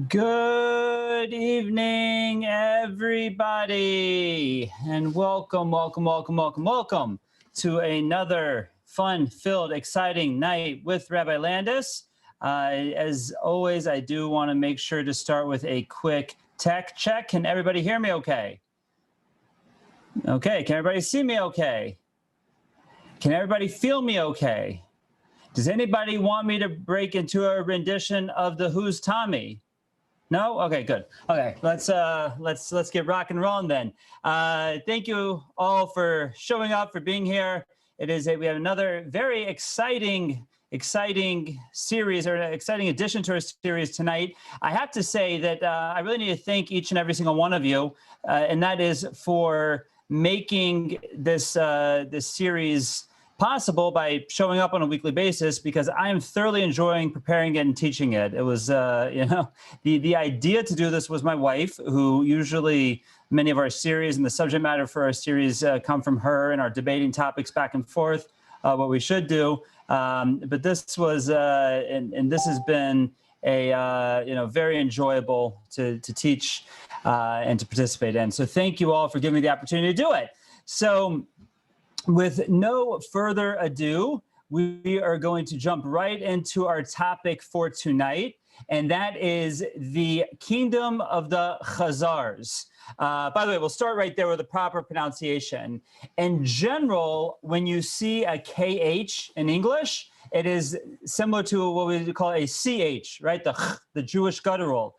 Good evening, everybody, and welcome to another fun-filled, exciting night with Rabbi Landis. As always, I do want to make sure to start with a quick tech check. Can everybody hear me okay? Okay, can everybody see me okay? Can everybody feel me okay? Does anybody want me to break into a rendition of the Who's Tommy? No? Okay, good. Okay, let's get rock and rolling then. Thank you all for showing up, for being here. We have another very exciting series, or an exciting addition to our series tonight. I have to say that I really need to thank each and every single one of you, and that is for making this series possible by showing up on a weekly basis, because I am thoroughly enjoying preparing it and teaching it. It was, the idea to do this was my wife, who usually many of our series and the subject matter for our series come from her, and our debating topics back and forth, what we should do. But this was, and this has been a, very enjoyable to teach and to participate in. So thank you all for giving me the opportunity to do it. So, with no further ado, we are going to jump right into our topic for tonight, and that is the kingdom of the Khazars. By the way, we'll start right there with the proper pronunciation. In general, when you see a KH in English, it is similar to what we call a CH, right? The Jewish guttural.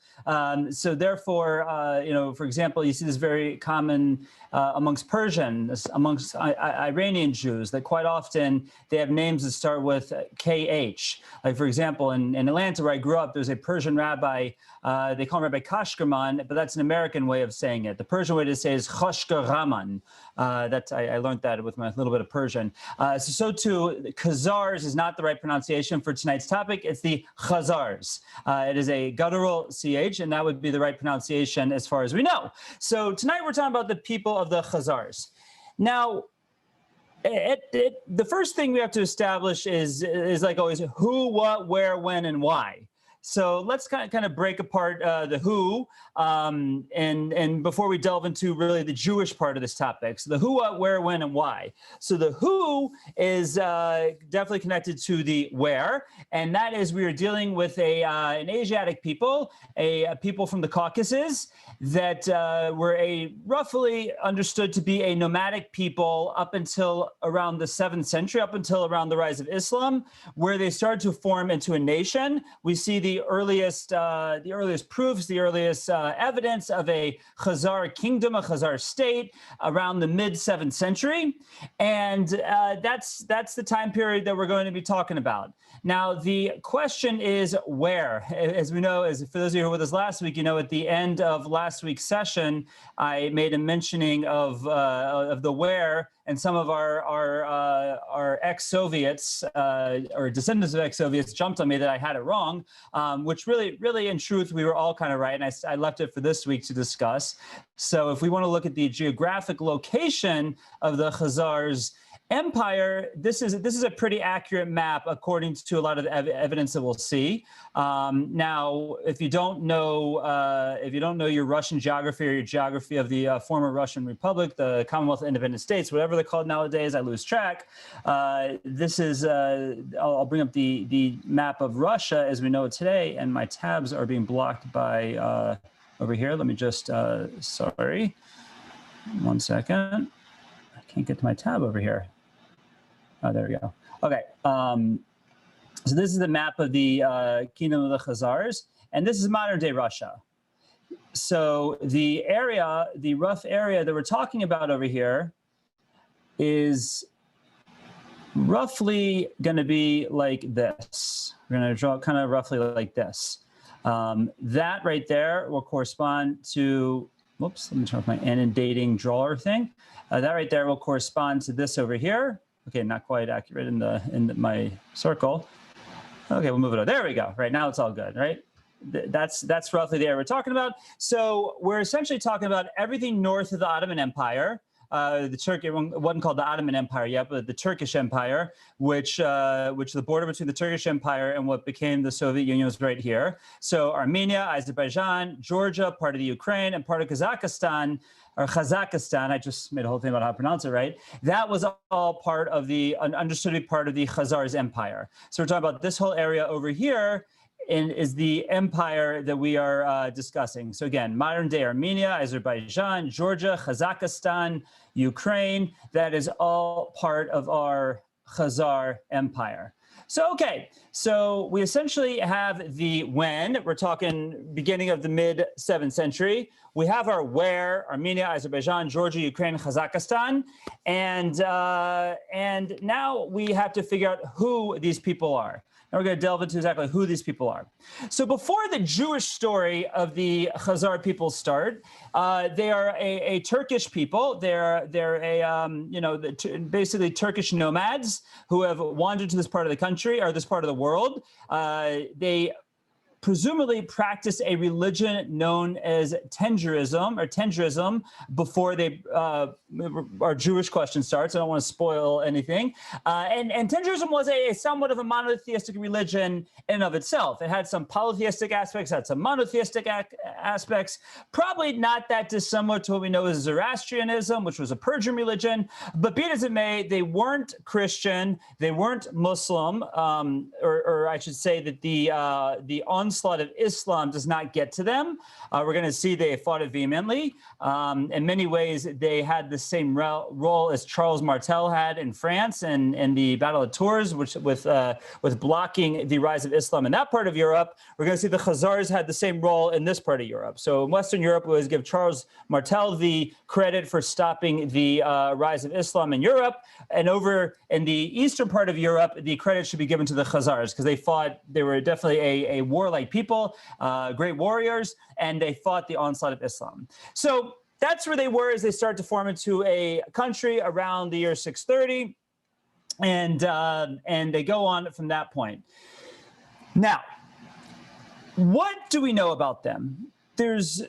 So therefore, for example, you see this very common amongst Persians, amongst Iranian Jews, that quite often they have names that start with KH. Like, for example, in Atlanta, where I grew up, there's a Persian rabbi, they call him Rabbi Kashgarman, but that's an American way of saying it. The Persian way to say is Khashgaraman. I learned that with my little bit of Persian. So too, Khazars is not the right pronunciation for tonight's topic. It's the Khazars. It is a guttural CH, and that would be the right pronunciation as far as we know. So tonight we're talking about the people of the Khazars. Now, the first thing we have to establish is like always, who, what, where, when, and why. So let's kind of break apart the who, and before we delve into really the Jewish part of this topic. So the who, what, where, when, and why. So the who is definitely connected to the where, and that is we are dealing with an Asiatic people, a people from the Caucuses that were roughly understood to be a nomadic people up until around the 7th century, up until around the rise of Islam, where they started to form into a nation. We see the earliest proofs, the earliest evidence of a Khazar kingdom, a Khazar state, around the mid-7th century, and that's the time period that we're going to be talking about. Now, the question is where. As we know, for those of you who were with us last week, at the end of last week's session, I made a mentioning of the where, and some of our ex-Soviets or descendants of ex-Soviets jumped on me that I had it wrong, which really, in truth, we were all kind of right, and I left it for this week to discuss. So if we want to look at the geographic location of the Khazars Empire, this is a pretty accurate map according to a lot of the evidence that we'll see. Now, if you don't know your Russian geography or your geography of the former Russian Republic, the Commonwealth of Independent States, whatever they're called nowadays, I lose track. This is I'll bring up the map of Russia as we know it today, and my tabs are being blocked by over here. Let me just sorry, 1 second. I can't get to my tab over here. Oh, there we go. Okay, so this is the map of the Kingdom of the Khazars, and this is modern-day Russia. So the rough area that we're talking about over here is roughly going to be like this. We're going to draw kind of roughly like this. That right there will correspond to, whoops, let me turn off my inundating drawer thing. That right there will correspond to this over here. Okay, not quite accurate in my circle. Okay, we'll move it over. There we go. Right now it's all good, right? That's roughly the area we're talking about. So we're essentially talking about everything north of the Ottoman Empire, it wasn't called the Ottoman Empire yet, but the Turkish Empire, which the border between the Turkish Empire and what became the Soviet Union was right here. So Armenia, Azerbaijan, Georgia, part of the Ukraine, and part of Kazakhstan, or Kazakhstan, I just made a whole thing about how to pronounce it right. That was all part of the, understood to be part of the Khazars Empire. So we're talking about this whole area over here is the empire that we are discussing. So again, modern day Armenia, Azerbaijan, Georgia, Kazakhstan, Ukraine, that is all part of our Khazar Empire. So, okay, so we essentially have the when, we're talking beginning of the mid 7th century. We have our where, Armenia, Azerbaijan, Georgia, Ukraine, Kazakhstan. And now we have to figure out who these people are. And we're going to delve into exactly who these people are. So before the Jewish story of the Khazar people start, they are a Turkish people. They're basically Turkish nomads who have wandered to this part of the country or this part of the world. They presumably practiced a religion known as Tengrism before our Jewish question starts. I don't want to spoil anything. And Tengrism was a somewhat of a monotheistic religion in and of itself. It had some polytheistic aspects, had some monotheistic aspects, probably not that dissimilar to what we know as Zoroastrianism, which was a Persian religion. But be it as it may, they weren't Christian, they weren't Muslim, or I should say that the onslaught of Islam does not get to them. We're going to see they fought it vehemently. In many ways, they had the same role as Charles Martel had in France and the Battle of Tours, which with blocking the rise of Islam in that part of Europe. We're going to see the Khazars had the same role in this part of Europe. So in Western Europe, we always give Charles Martel the credit for stopping the rise of Islam in Europe. And over in the eastern part of Europe, the credit should be given to the Khazars because they were definitely a warlike people, great warriors, and they fought the onslaught of Islam. So that's where they were as they start to form into a country around the year 630, and they go on from that point. Now, what do we know about them? There's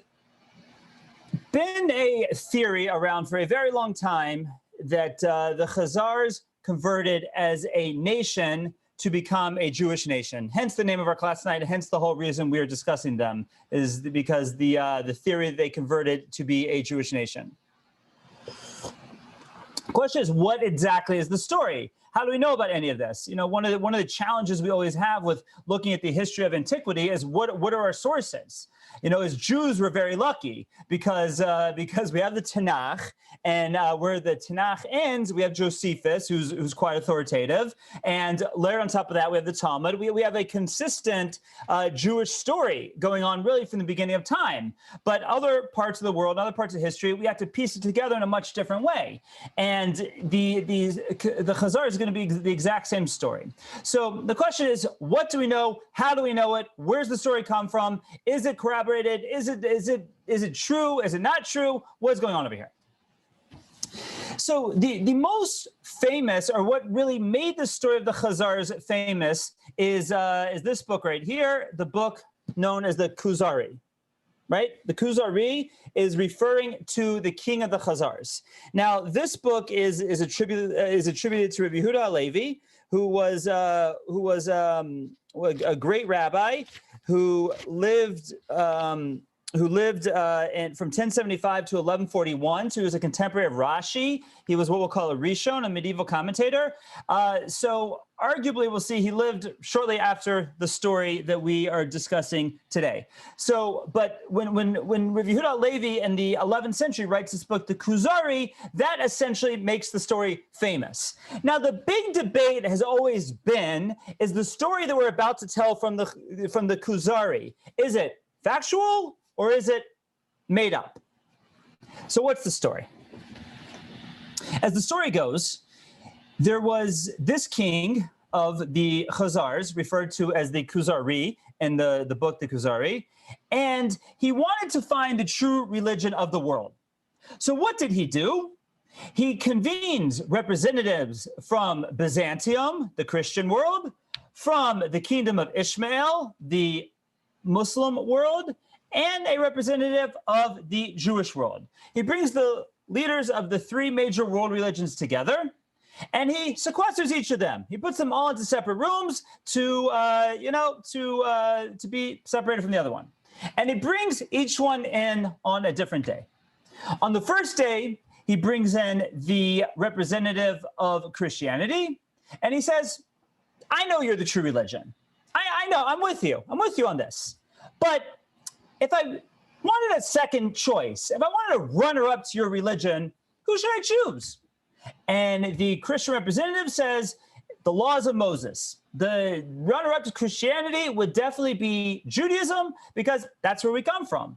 been a theory around for a very long time that the Khazars converted as a nation to become a Jewish nation. Hence the name of our class tonight, hence the whole reason we are discussing them is because the theory that they converted to be a Jewish nation. The question is, what exactly is the story? How do we know about any of this? You know, one of the challenges we always have with looking at the history of antiquity is what are our sources? You know, as Jews, we're very lucky because we have the Tanakh, and where the Tanakh ends, we have Josephus, who's quite authoritative, and layered on top of that, we have the Talmud. We have a consistent Jewish story going on really from the beginning of time. But other parts of the world, other parts of history, we have to piece it together in a much different way. And the Khazar is going to be the exact same story. So the question is, what do we know? How do we know it? Where's the story come from? Is it corroborated? Is it true? Is it not true? What's going on over here? So the most famous, or what really made the story of the Khazars famous, is this book right here, the book known as the Kuzari. Right? The Kuzari is referring to the king of the Khazars. Now, this book is attributed to Rabbi Yehuda Halevi, who was a great rabbi who lived from 1075 to 1141. So he was a contemporary of Rashi. He was what we'll call a Rishon, a medieval commentator. So arguably, we'll see he lived shortly after the story that we are discussing today. So, but when Rabbi Yehuda Halevi in the 11th century writes this book, the Kuzari, that essentially makes the story famous. Now, the big debate has always been, is the story that we're about to tell from the Kuzari, is it factual or is it made up? So what's the story? As the story goes, there was this king of the Khazars, referred to as the Kuzari in the book, the Kuzari, and he wanted to find the true religion of the world. So what did he do? He convened representatives from Byzantium, the Christian world, from the kingdom of Ishmael, the Muslim world, and a representative of the Jewish world. He brings the leaders of the three major world religions together, and he sequesters each of them. He puts them all into separate rooms to be separated from the other one. And he brings each one in on a different day. On the first day, he brings in the representative of Christianity, and he says, I know you're the true religion. I know, I'm with you. I'm with you on this. But if I wanted a second choice, if I wanted a runner-up to your religion, who should I choose? And the Christian representative says, the laws of Moses. The runner-up to Christianity would definitely be Judaism, because that's where we come from.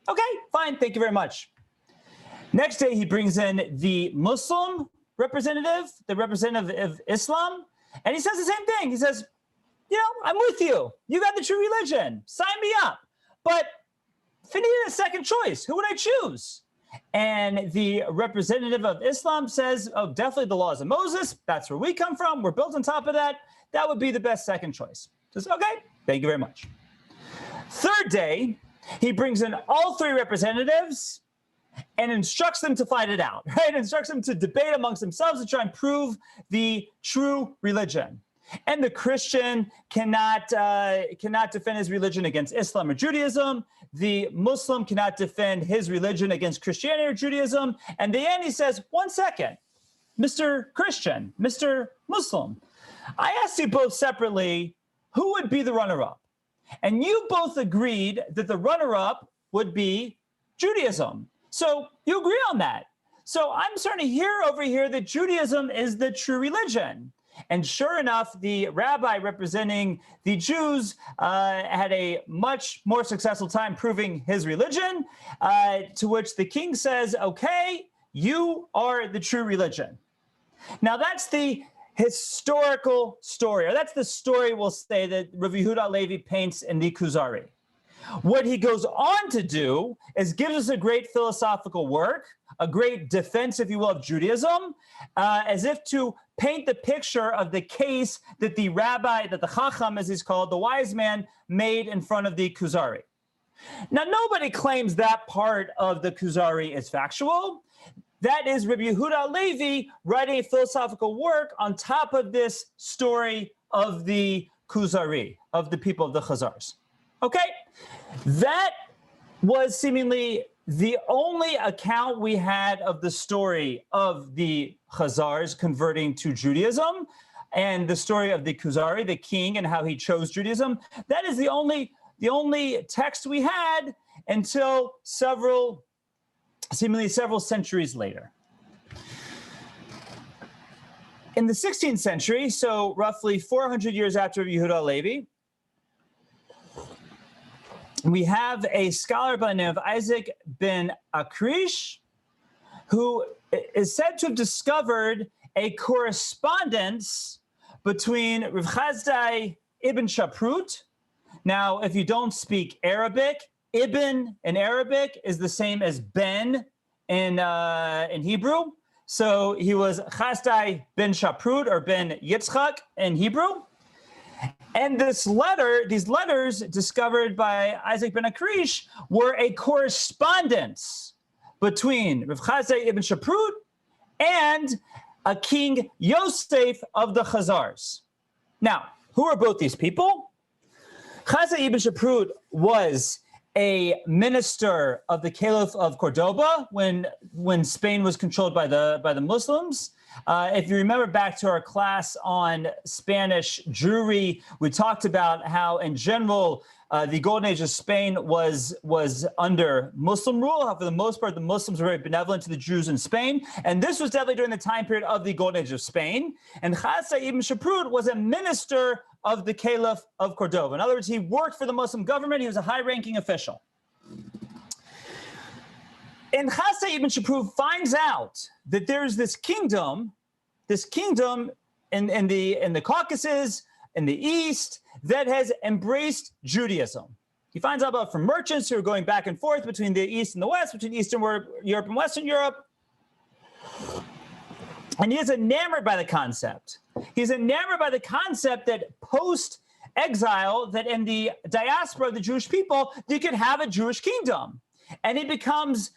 Okay, fine, thank you very much. Next day, he brings in the Muslim representative, the representative of Islam, and he says the same thing. He says, I'm with you. You got the true religion. Sign me up. But if I needed a second choice, who would I choose? And the representative of Islam says, oh, definitely the laws of Moses. That's where we come from. We're built on top of that. That would be the best second choice. Says, okay, thank you very much. Third day, he brings in all three representatives and instructs them to fight it out, right? Instructs them to debate amongst themselves to try and prove the true religion. And the Christian cannot defend his religion against Islam or Judaism. The Muslim cannot defend his religion against Christianity or Judaism. And in the end, he says, 1 second, Mr. Christian, Mr. Muslim, I asked you both separately, who would be the runner-up? And you both agreed that the runner-up would be Judaism. So you agree on that. So I'm starting to hear over here that Judaism is the true religion. And sure enough, the rabbi representing the Jews had a much more successful time proving his religion, to which the king says, okay, you are the true religion. Now that's the historical story, or that's the story, we'll say, that Rav Yehuda Halevi paints in the Kuzari. What he goes on to do is gives us a great philosophical work, a great defense, if you will, of Judaism, as if to paint the picture of the case that the rabbi, that the Chacham, as he's called, the wise man, made in front of the Kuzari. Now, nobody claims that part of the Kuzari is factual. That is Rabbi Yehuda Halevi writing a philosophical work on top of this story of the Kuzari, of the people of the Khazars. Okay, that was seemingly the only account we had of the story of the Khazars converting to Judaism, and the story of the Kuzari, the king, and how he chose Judaism. That is the only text we had until seemingly several centuries later. In the 16th century, so roughly 400 years after Yehuda Halevi, we have a scholar by the name of Isaac ben Akrish, who is said to have discovered a correspondence between Rav Chazdai ibn Shaprut. Now, if you don't speak Arabic, Ibn in Arabic is the same as Ben in Hebrew. So he was Chazdai ben Shaprut, or ben Yitzchak in Hebrew. And these letters discovered by Isaac ben Akrish were a correspondence between Rav Chazdai ibn Shaprut and a king Yosef of the Khazars. Now, who are both these people? Chazdai ibn Shaprut was a minister of the Caliph of Cordoba when Spain was controlled by the Muslims. If you remember back to our class on Spanish Jewry, we talked about how, in general, the Golden Age of Spain was under Muslim rule. How, for the most part, the Muslims were very benevolent to the Jews in Spain. And this was definitely during the time period of the Golden Age of Spain. And Chazdai ibn Shaprut was a minister of the Caliph of Cordoba. In other words, he worked for the Muslim government. He was a high-ranking official. And Chazdai ibn Shaprut finds out that there's this kingdom in the Caucuses, in the East, that has embraced Judaism. He finds out about from merchants who are going back and forth between the East and the West, between Eastern Europe and Western Europe. And he is enamored by the concept. He's enamored by the concept that post-exile, that in the diaspora of the Jewish people, you could have a Jewish kingdom. And he becomes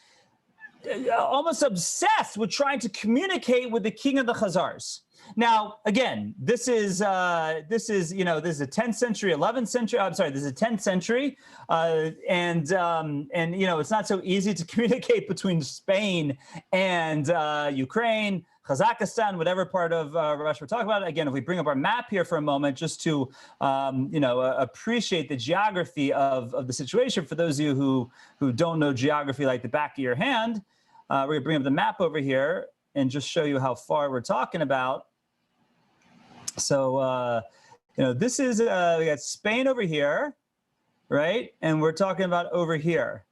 almost obsessed with trying to communicate with the king of the Khazars. Now, again, this is the 10th century, 11th century. I'm sorry, this is the 10th century, and it's not so easy to communicate between Spain and Ukraine, Kazakhstan, whatever part of Russia we're talking about. Again, if we bring up our map here for a moment, just to appreciate the geography of the situation for those of you who don't know geography like the back of your hand, we're gonna bring up the map over here and just show you how far we're talking about. So this is we got Spain over here, right? And we're talking about over here,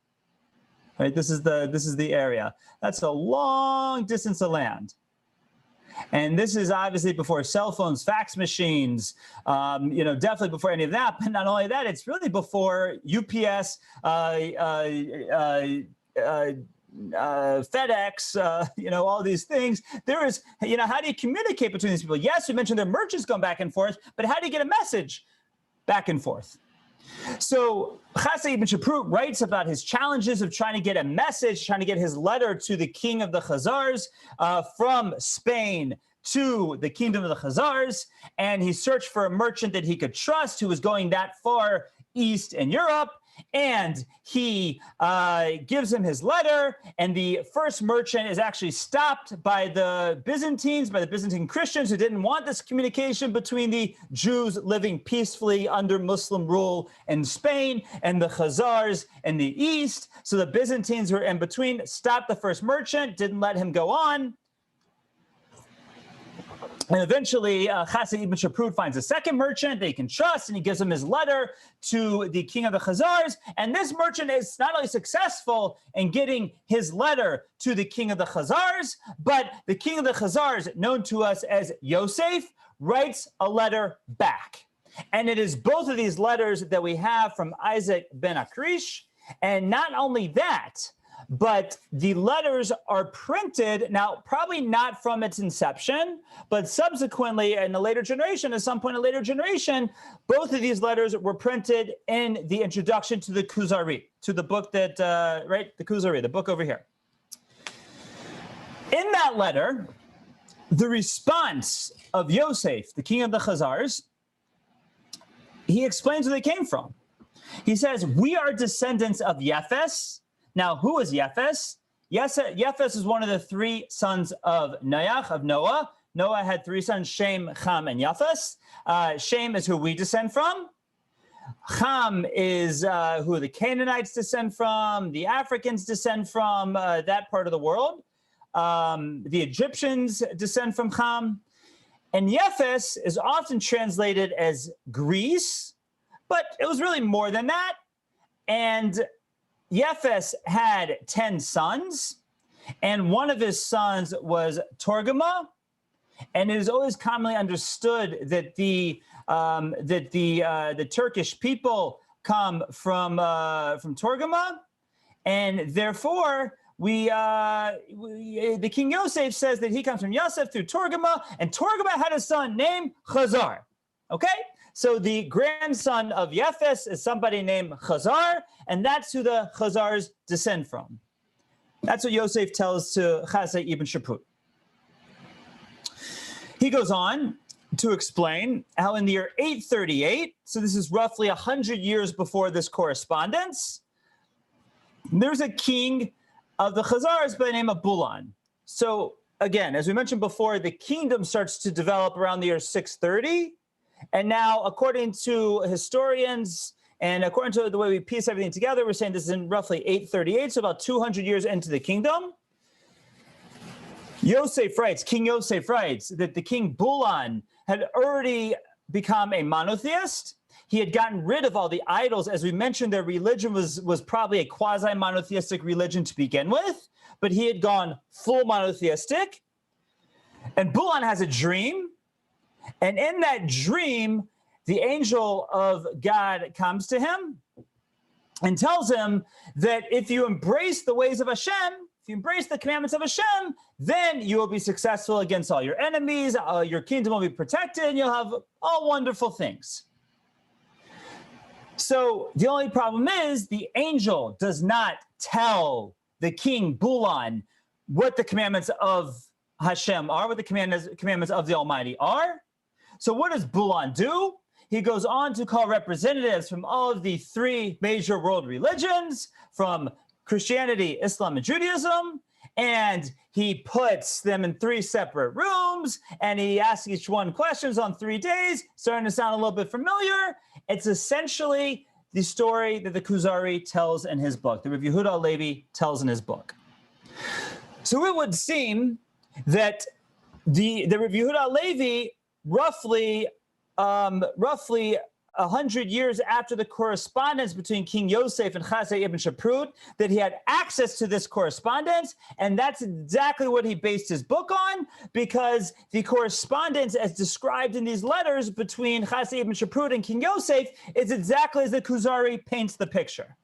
right? This is the area. That's a long distance of land. And this is obviously before cell phones, fax machines, definitely before any of that. But not only that, it's really before UPS, FedEx, all these things. There is, how do you communicate between these people? Yes, you mentioned their merchants going back and forth, but how do you get a message back and forth? So Khazar ibn Shaprut writes about his challenges of trying to get a message, trying to get his letter to the king of the Khazars from Spain to the kingdom of the Khazars. And he searched for a merchant that he could trust who was going that far east in Europe. And he gives him his letter, and the first merchant is actually stopped by the Byzantines, by the Byzantine Christians who didn't want this communication between the Jews living peacefully under Muslim rule in Spain and the Khazars in the east. So the Byzantines who were in between stopped the first merchant, didn't let him go on. And eventually, Khazar ibn Shaprut finds a second merchant that he can trust, and he gives him his letter to the king of the Khazars. And this merchant is not only successful in getting his letter to the king of the Khazars, but the king of the Khazars, known to us as Yosef, writes a letter back. And it is both of these letters that we have from Isaac ben Akrish. And not only that, but the letters are printed, now probably not from its inception, but subsequently in a later generation, at some point in a later generation, both of these letters were printed in the introduction to the Kuzari, to the book that, the Kuzari, the book over here. In that letter, the response of Yosef, the king of the Khazars, he explains where they came from. He says, we are descendants of Yefes. Now, who is Yefes? Yefes is one of the three sons of Noah. Noah had three sons, Shem, Ham, and Yefes. Shem is who we descend from. Ham is who the Canaanites descend from, the Africans descend from, that part of the world. The Egyptians descend from Ham. And Yefes is often translated as Greece, but it was really more than that. And Yefes had 10 sons, and one of his sons was Torgama, and it is always commonly understood that the Turkish people come from Torgama, and therefore the King Yosef says that he comes from Yosef through Torgama, and Torgama had a son named Khazar. Okay. So the grandson of Yefes is somebody named Khazar, and that's who the Khazars descend from. That's what Yosef tells to Khazar ibn Shaprut. He goes on to explain how in the year 838, so this is roughly 100 years before this correspondence, there's a king of the Khazars by the name of Bulan. So again, as we mentioned before, the kingdom starts to develop around the year 630. And now, according to historians and according to the way we piece everything together, we're saying this is in roughly 838, so about 200 years into the kingdom. King Yosef writes that the king Bulan had already become a monotheist. He had gotten rid of all the idols. As we mentioned, their religion was probably a quasi-monotheistic religion to begin with, but he had gone full monotheistic. And Bulan has a dream. And in that dream, the angel of God comes to him and tells him that if you embrace the ways of Hashem, if you embrace the commandments of Hashem, then you will be successful against all your enemies, your kingdom will be protected, and you'll have all wonderful things. So the only problem is the angel does not tell the king Bulan what the commandments of Hashem are, what the commandments of the Almighty are. So what does Bulan do? He goes on to call representatives from all of the three major world religions, from Christianity, Islam, and Judaism, and he puts them in three separate rooms, and he asks each one questions on 3 days, starting to sound a little bit familiar. It's essentially the story that the Kuzari tells in his book, the Rav Yehuda Halevi tells in his book. So it would seem that the Rav Yehuda Halevi, roughly 100 years after the correspondence between King Yosef and Chazar ibn Shaprut, that he had access to this correspondence, and that's exactly what he based his book on, because the correspondence as described in these letters between Chazar ibn Shaprut and King Yosef is exactly as the Kuzari paints the picture.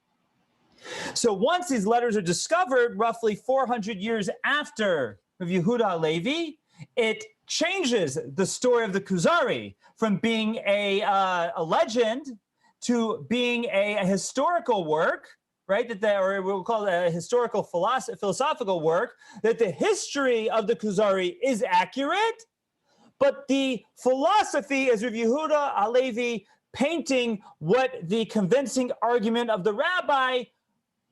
So once these letters are discovered, roughly 400 years after Rav Yehuda Halevi, it changes the story of the Kuzari from being a legend to being a historical work, right? Or we'll call it a historical philosophical work, that the history of the Kuzari is accurate, but the philosophy is Rav Yehuda Halevi painting what the convincing argument of the rabbi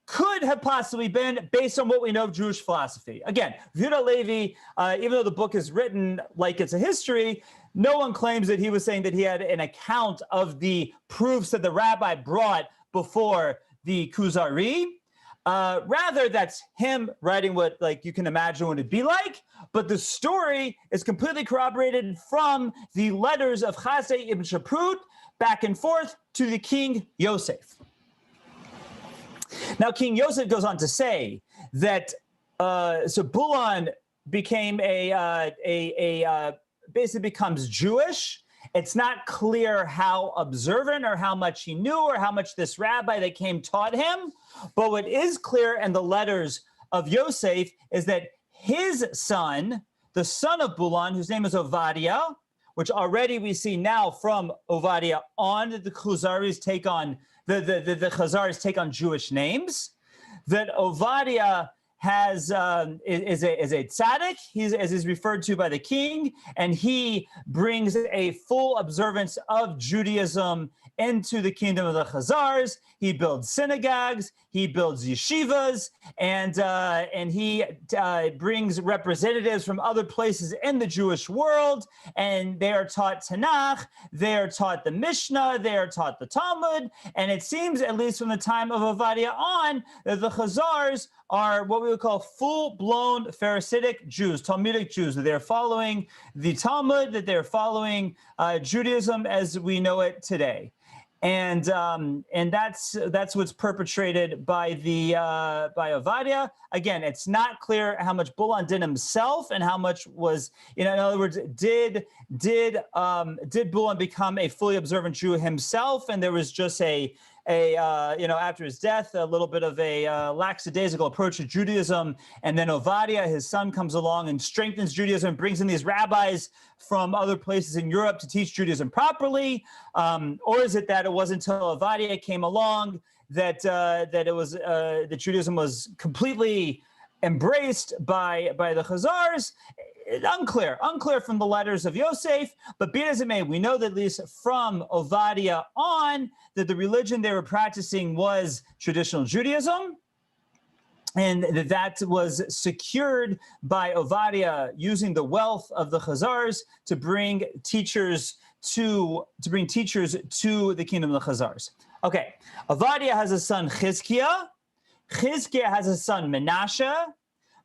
could have possibly been based on what we know of Jewish philosophy. Again, Yehuda Halevi, even though the book is written like it's a history, no one claims that he was saying that he had an account of the proofs that the rabbi brought before the Kuzari. Rather, that's him writing what, like, you can imagine what it'd be like, but the story is completely corroborated from the letters of Chazar ibn Shaprut back and forth to the king Yosef. Now, King Yosef goes on to say that so Bulan became basically becomes Jewish. It's not clear how observant or how much he knew or how much this rabbi that came taught him. But what is clear in the letters of Yosef is that his son, the son of Bulan, whose name is Ovadia, which already we see now from Ovadia on the Khuzaris take on the Khazars take on Jewish names, that Ovadia is a tzaddik, as is referred to by the king, and he brings a full observance of Judaism into the kingdom of the Khazars. He builds synagogues, he builds yeshivas, and he brings representatives from other places in the Jewish world, and they are taught Tanakh, they are taught the Mishnah, they are taught the Talmud, and it seems, at least from the time of Ovadia on, that the Khazars are what we would call full-blown Pharisaic Jews, Talmudic Jews, that they're following the Talmud, that they're following Judaism as we know it today. And that's what's perpetrated by by Ovadia. Again, it's not clear how much Bulan did himself and how much was, in other words, did Bulan become a fully observant Jew himself, and there was just after his death, a little bit of a lackadaisical approach to Judaism, and then Ovadia, his son, comes along and strengthens Judaism, brings in these rabbis from other places in Europe to teach Judaism properly, or is it that it wasn't until Ovadia came along that that Judaism was completely embraced by the Khazars? Unclear from the letters of Yosef, but be it as it may, we know that at least from Ovadia on, that the religion they were practicing was traditional Judaism, and that was secured by Ovadia using the wealth of the Khazars to bring teachers to the kingdom of the Khazars. Okay, Ovadia has a son Chizkiah. Chizkiah has a son Menashe.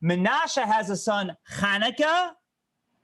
Menashe has a son Chanukah,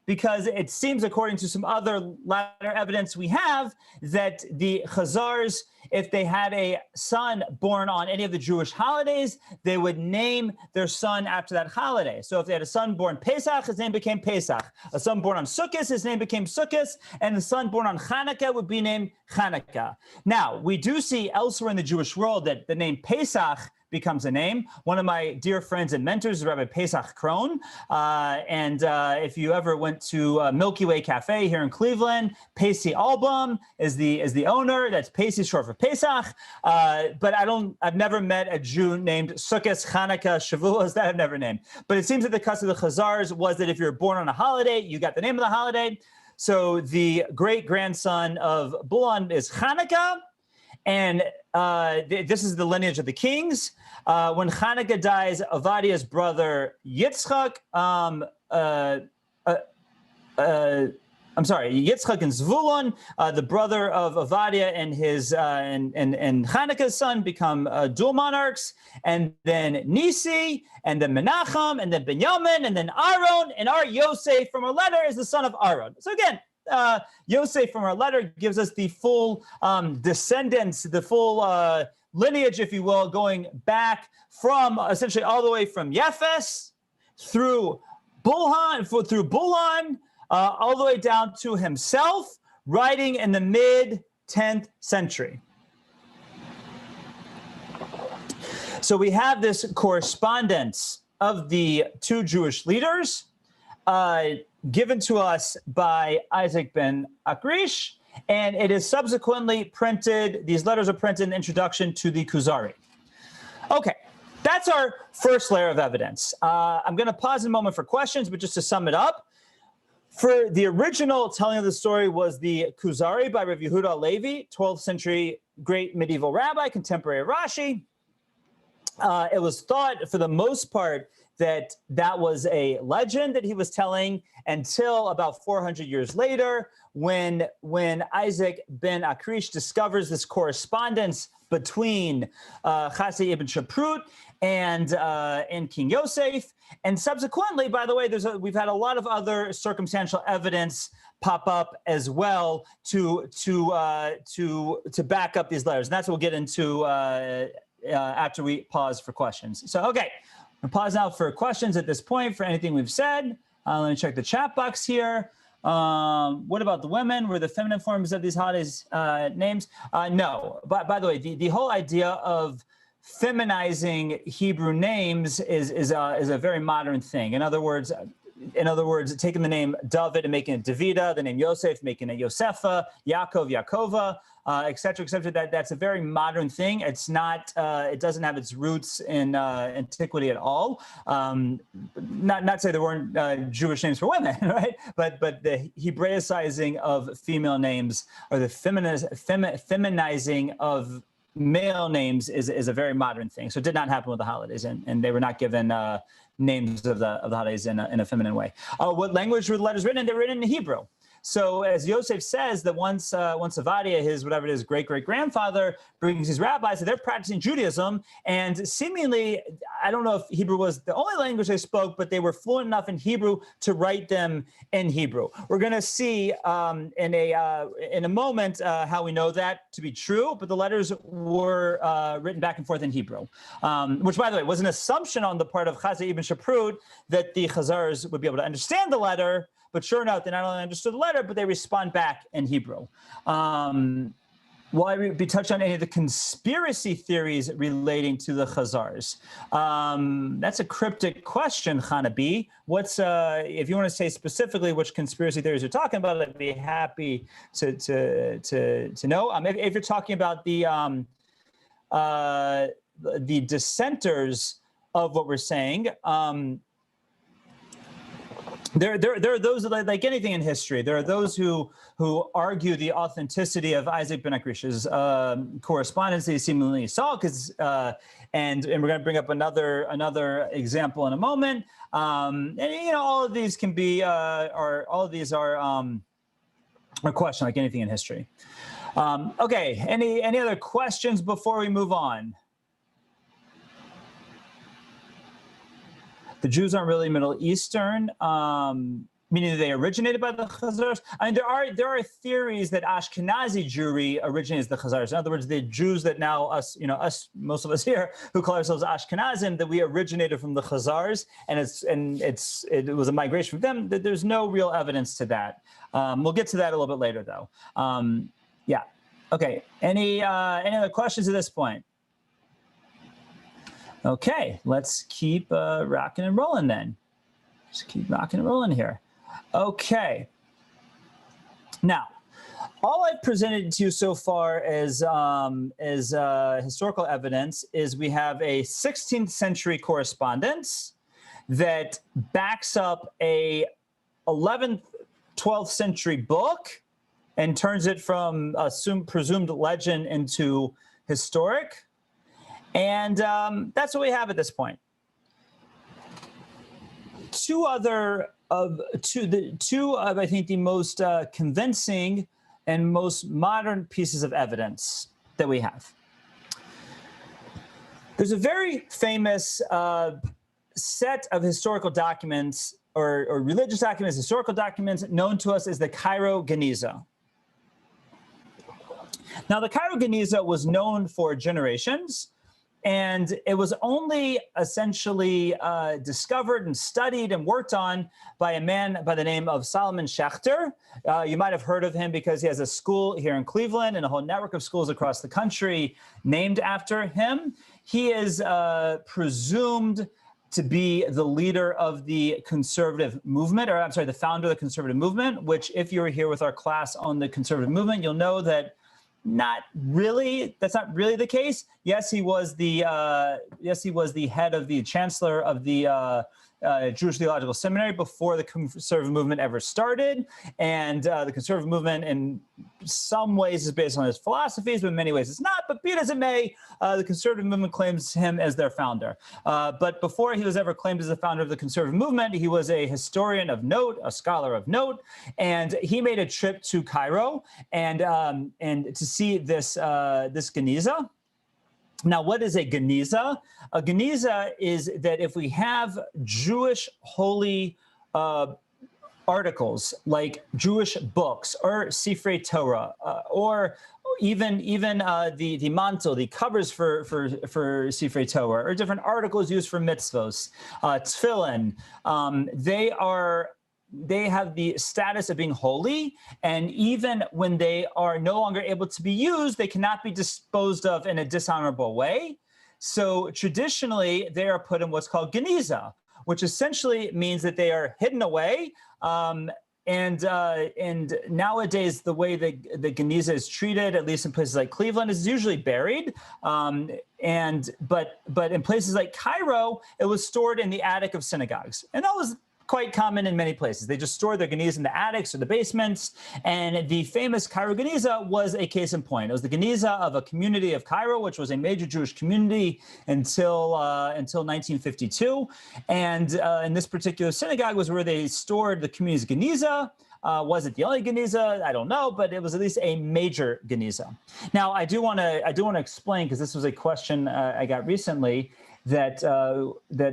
because it seems, according to some other latter evidence we have, that the Khazars, if they had a son born on any of the Jewish holidays, they would name their son after that holiday. So if they had a son born Pesach, his name became Pesach. A son born on Sukkot, his name became Sukkot, and the son born on Chanukah would be named Chanukah. Now, we do see elsewhere in the Jewish world that the name Pesach becomes a name. One of my dear friends and mentors is Rabbi Pesach Krohn. And if you ever went to Milky Way Cafe here in Cleveland, Pacey Album is the owner. That's Pacey, short for Pesach. But I've never met a Jew named Sukkot, Hanukkah, Shavuos, that I've never named. But it seems that the custom of the Khazars was that if you're born on a holiday, you got the name of the holiday. So the great-grandson of Bulan is Hanukkah, and this is the lineage of the kings. When Hanukkah dies, Avadia's brother Yitzchak, Yitzchak and Zvulun, the brother of Avadia and his and Hanukkah's son, become dual monarchs, and then Nisi, and then Menachem, and then Binyamin, and then Aaron, and our Yosef from our letter is the son of Aaron. So again, Yosef from our letter gives us the full descendants, the full lineage, if you will, going back from essentially all the way from Yefes through Bulan, all the way down to himself, writing in the mid-10th century. So we have this correspondence of the two Jewish leaders given to us by Isaac ben Akrish, and it is subsequently printed. These letters are printed in the introduction to the Kuzari. Okay, that's our first layer of evidence. I'm going to pause a moment for questions, but just to sum it up, for the original telling of the story was the Kuzari by Rav Yehuda Halevi, 12th century great medieval rabbi, contemporary of Rashi. It was thought, for the most part, that was a legend that he was telling until about 400 years later, when Isaac ben Akrish discovers this correspondence between Chasei ibn Shaprut and King Yosef. And subsequently, by the way, we've had a lot of other circumstantial evidence pop up as well to back up these letters. And that's what we'll get into after we pause for questions. So, okay, I'm gonna pause now for questions at this point for anything we've said. Let me check the chat box here. What about the women? Were the feminine forms of these holidays names? No. But by the way, the whole idea of feminizing Hebrew names is a very modern thing. In other words, taking the name David and making it Davida, the name Yosef, making it Yosefa, Yaakov, Yaakova, et cetera, that's a very modern thing. It's not, it doesn't have its roots in antiquity at all. Not say there weren't Jewish names for women, right? But the Hebraicizing of female names, or the feminizing of male names is a very modern thing. So it did not happen with the holidays, and they were not given names of the holidays in a feminine way. What language were the letters written in? They were written in Hebrew. So as Yosef says, that once Avadia, his whatever it is, great-great-grandfather, brings his rabbis, so they're practicing Judaism, and seemingly, I don't know if Hebrew was the only language they spoke, but they were fluent enough in Hebrew to write them in Hebrew. We're going to see in a moment how we know that to be true, but the letters were written back and forth in Hebrew, which, by the way, was an assumption on the part of Chasei ibn Shaprut that the Khazars would be able to understand the letter. But sure enough, they not only understood the letter, but they respond back in Hebrew. Will I be touched on any of the conspiracy theories relating to the Khazars? That's a cryptic question, Hanabi. What's if you want to say specifically which conspiracy theories you're talking about, I'd be happy to know. If you're talking about the dissenters of what we're saying. There are those, like anything in history, there are those who argue the authenticity of Isaac ben Akrish's correspondence that he seemingly saw, and we're going to bring up another example in a moment. And all of these can be are a question like anything in history. Okay, any other questions before we move on? The Jews aren't really Middle Eastern, meaning they originated by the Khazars. I mean, there are theories that Ashkenazi Jewry originates the Khazars. In other words, the Jews that now most of us here who call ourselves Ashkenazim, that we originated from the Khazars, and it was a migration from them. There's no real evidence to that. We'll get to that a little bit later, though. Yeah. Okay. Any other questions at this point? Okay, let's keep rocking and rolling then. Just keep rocking and rolling here. Okay. Now, all I've presented to you so far as historical evidence is we have a 16th century correspondence that backs up a 11th, 12th century book and turns it from presumed legend into historic. And that's what we have at this point. Two of I think the most convincing and most modern pieces of evidence that we have. There's a very famous set of historical documents or religious documents, historical documents known to us as the Cairo Geniza. Now, the Cairo Geniza was known for generations, and it was only essentially discovered and studied and worked on by a man by the name of Solomon Schechter. You might have heard of him because he has a school here in Cleveland and a whole network of schools across the country named after him. He is presumed to be the leader of the conservative movement, or I'm sorry, the founder of the conservative movement, which if you were here with our class on the conservative movement, you'll know that that's not really the case. Yes, he was the head of the chancellor of the Jewish Theological Seminary before the conservative movement ever started. And the conservative movement in some ways is based on his philosophies, but in many ways it's not. But be it as it may, the conservative movement claims him as their founder. But before he was ever claimed as the founder of the conservative movement, he was a historian of note, a scholar of note, and he made a trip to Cairo and to see this Geniza. Now, what is a Geniza? A Geniza is that if we have Jewish holy articles like Jewish books or Sifrei Torah or even the mantle, the covers for Sifrei Torah, or different articles used for mitzvos, tefillin, they have the status of being holy, and even when they are no longer able to be used, they cannot be disposed of in a dishonorable way. So traditionally, they are put in what's called Geniza, which essentially means that they are hidden away. And nowadays, the way the Geniza is treated, at least in places like Cleveland, is usually buried. But in places like Cairo, it was stored in the attic of synagogues, and that was quite common in many places. They just stored their Geniza in the attics or the basements. And the famous Cairo Geniza was a case in point. It was the Geniza of a community of Cairo, which was a major Jewish community until 1952. And in this particular synagogue was where they stored the community's Geniza. Was it the only Geniza? I don't know, but it was at least a major Geniza. Now, I do want to explain, because this was a question I got recently, that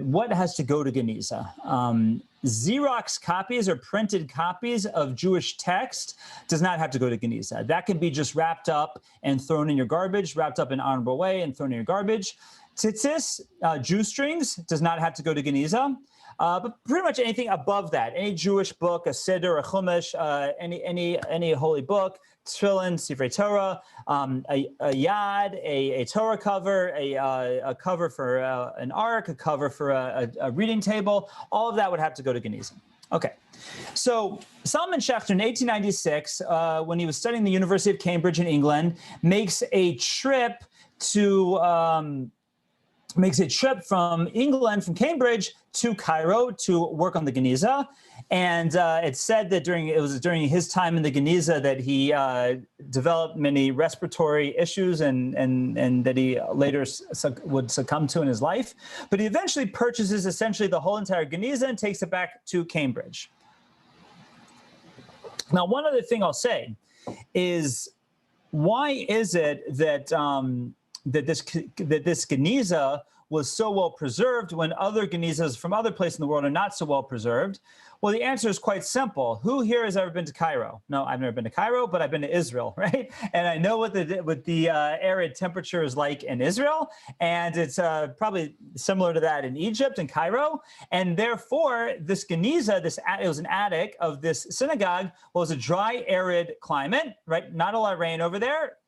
what has to go to Geniza. Xerox copies or printed copies of Jewish text does not have to go to Geniza. That can be just wrapped up and thrown in your garbage, wrapped up in an honorable way and thrown in your garbage. Tzitzis, Jew strings, does not have to go to Geniza. But pretty much anything above that, any Jewish book, a Siddur, a Chumash, any holy book, tefillin, Sifrei Torah, a yad, a Torah cover, a cover for an ark, a cover for a reading table, all of that would have to go to Geniza. Okay, so Solomon Schechter in 1896, when he was studying the University of Cambridge in England, makes a trip from England, from Cambridge to Cairo to work on the Geniza. And it's said that it was during his time in the Geniza that he developed many respiratory issues and that he later would succumb to in his life. But he eventually purchases essentially the whole entire Geniza and takes it back to Cambridge. Now, one other thing I'll say is, why is it that that this Geniza was so well preserved when other Genizas from other places in the world are not so well preserved? Well, the answer is quite simple. Who here has ever been to Cairo? No, I've never been to Cairo, but I've been to Israel, right? And I know what the arid temperature is like in Israel, and it's probably similar to that in Egypt and Cairo. And therefore, this Geniza, it was an attic of this synagogue, was a dry, arid climate, right? Not a lot of rain over there.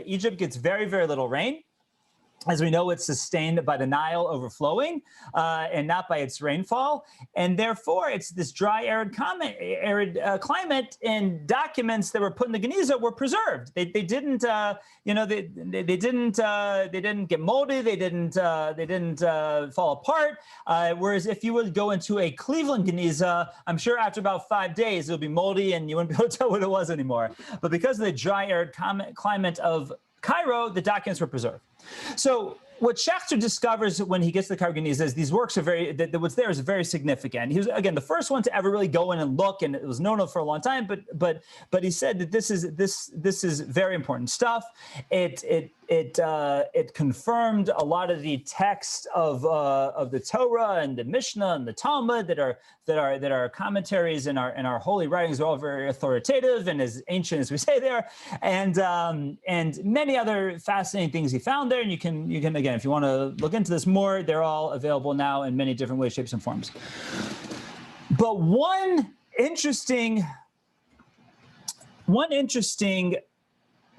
Egypt gets very, very little rain. As we know, it's sustained by the Nile overflowing and not by its rainfall. And therefore, it's this dry, arid climate, and documents that were put in the Geniza were preserved. They didn't, they didn't get moldy. They didn't fall apart. Whereas if you would go into a Cleveland Geniza, I'm sure after about 5 days, it'll be moldy and you wouldn't be able to tell what it was anymore. But because of the dry, arid climate of Cairo, the documents were preserved. So what Schachter discovers when he gets to the Cairo Geniza is these works are what's there is very significant. He was, again, the first one to ever really go in and look, and it was known for a long time, but he said that this is very important stuff. It confirmed a lot of the text of the Torah and the Mishnah and the Talmud that are commentaries in our holy writings are all very authoritative and as ancient as we say there, and many other fascinating things he found there. And you can again, if you want to look into this more, they're all available now in many different ways, shapes, and forms. But one interesting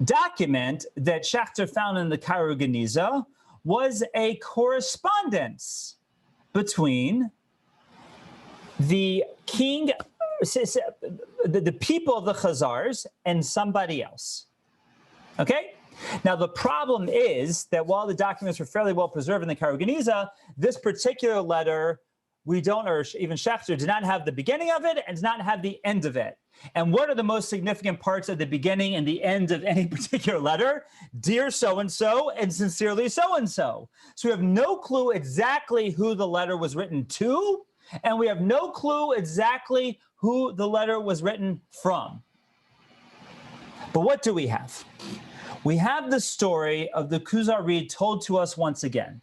document that Schachter found in the Cairo Geniza was a correspondence between the king, the people of the Khazars, and somebody else. Okay? Now, the problem is that while the documents were fairly well preserved in the Cairo Geniza, this particular letter, we don't, or even Schachter, did not have the beginning of it and does not have the end of it. And what are the most significant parts of the beginning and the end of any particular letter? Dear so-and-so and sincerely so-and-so. So we have no clue exactly who the letter was written to, and we have no clue exactly who the letter was written from. But what do we have? We have the story of the Kuzari told to us once again,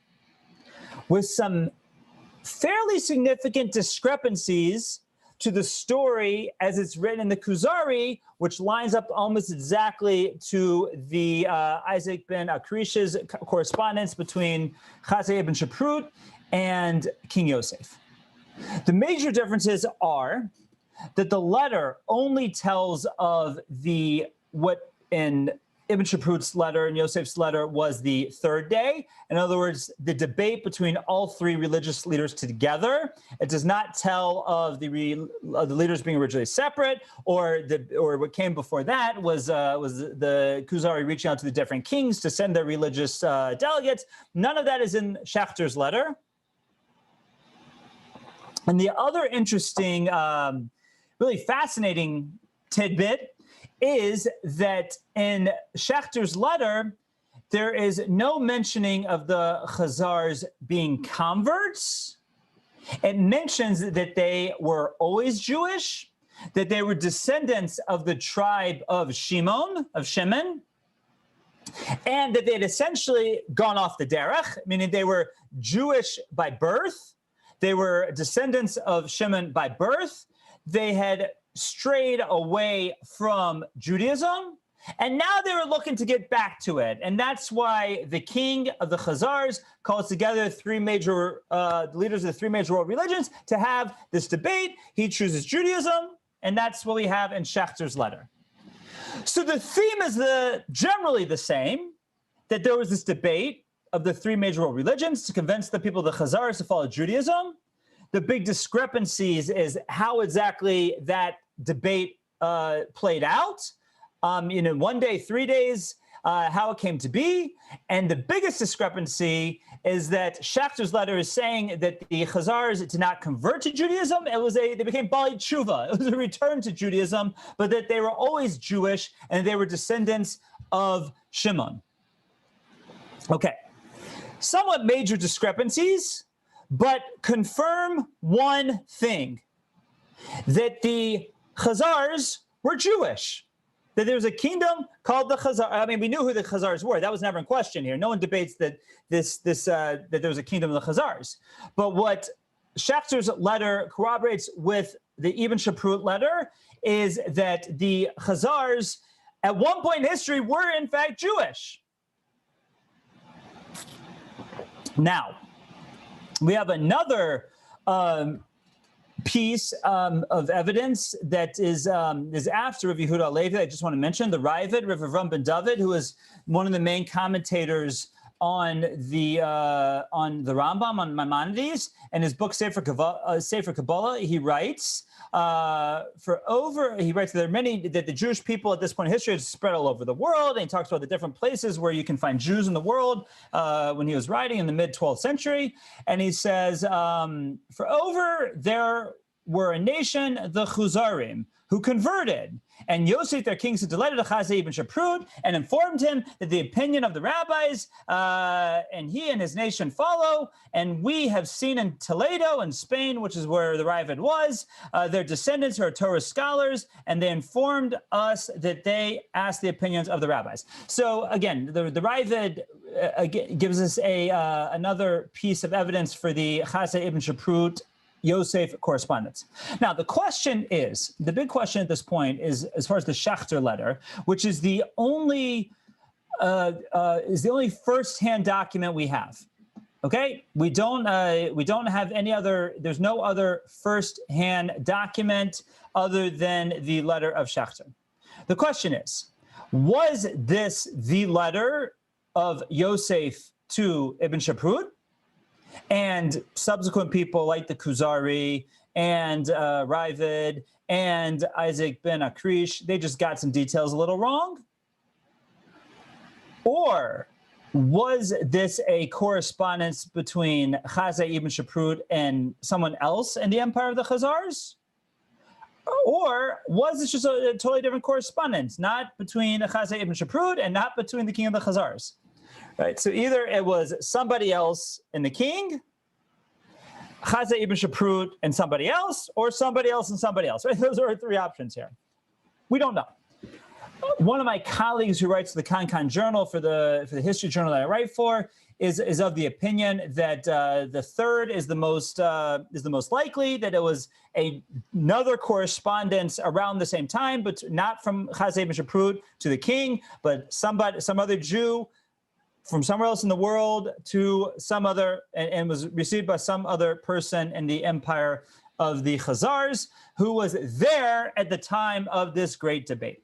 with some fairly significant discrepancies to the story as it's written in the Kuzari, which lines up almost exactly to the Isaac ben Akrish's correspondence between Khazar ibn Shaprut and King Yosef. The major differences are that the letter only tells of what in Ibn Shaprut's letter and Yosef's letter was the third day. In other words, the debate between all three religious leaders together. It does not tell of the leaders being originally separate, or what came before that was the Kuzari reaching out to the different kings to send their religious delegates. None of that is in Schachter's letter. And the other interesting, really fascinating tidbit is that in Schachter's letter, there is no mentioning of the Khazars being converts. It mentions that they were always Jewish, that they were descendants of the tribe of Shimon, and that they had essentially gone off the derech, meaning they were Jewish by birth. They were descendants of Shimon by birth. They had strayed away from Judaism, and now they were looking to get back to it. And that's why the king of the Khazars calls together the leaders of the three major world religions to have this debate. He chooses Judaism, and that's what we have in Schachter's letter. So the theme is generally the same, that there was this debate of the three major world religions to convince the people of the Khazars to follow Judaism. The big discrepancies is how exactly that debate played out, 1 day, 3 days, how it came to be. And the biggest discrepancy is that Schachter's letter is saying that the Khazars did not convert to Judaism. They became Bali Tshuva. It was a return to Judaism, but that they were always Jewish and they were descendants of Shimon. Okay, somewhat major discrepancies, but confirm one thing, that the Khazars were Jewish, that there was a kingdom called the Khazar. I mean, we knew who the Khazars were. That was never in question here. No one debates that that there was a kingdom of the Khazars. But what Schachter's letter corroborates with the Ibn Shaprut letter is that the Khazars, at one point in history, were in fact Jewish. Now, we have another piece of evidence that is after Rav Yehuda Halevi. I just want to mention the Ravid, Rav Avram ben David, who is one of the main commentators on the Rambam, on Maimonides, and his book Sefer Kabbalah, he writes there are many that the Jewish people at this point in history had spread all over the world, and he talks about the different places where you can find Jews in the world when he was writing in the mid-12th century, and he says, there were a nation, the Khuzarim, who converted. And Yosef, their king, sent a letter to Khazar ibn Shaprut and informed him that the opinion of the rabbis and he and his nation follow. And we have seen in Toledo in Spain, which is where the Ravid was, their descendants who are Torah scholars, and they informed us that they asked the opinions of the rabbis. So again, the Ravid gives us another piece of evidence for the Khazar ibn Shaprut Yosef correspondence. Now, the big question at this point is, as far as the Schechter letter, which is the only first-hand document we have. Okay, we don't have any other. There's no other first-hand document other than the letter of Schechter. The question is, was this the letter of Yosef to Ibn Shaprut? And subsequent people like the Kuzari and Ravid and Isaac ben Akrish, they just got some details a little wrong? Or was this a correspondence between Khazar ibn Shaprut and someone else in the empire of the Khazars? Or was this just a totally different correspondence, not between Khazar ibn Shaprut and not between the king of the Khazars? Right, so either it was somebody else and the king, Khazar ibn Shaprut and somebody else, or somebody else and somebody else. Right? Those are three options here. We don't know. One of my colleagues who writes the Kankan Journal for the history journal that I write for is of the opinion that the third is the most likely, that it was another correspondence around the same time, but not from Khazar ibn Shaprut to the king, but some other Jew from somewhere else in the world to some other, and was received by some other person in the empire of the Khazars, who was there at the time of this great debate.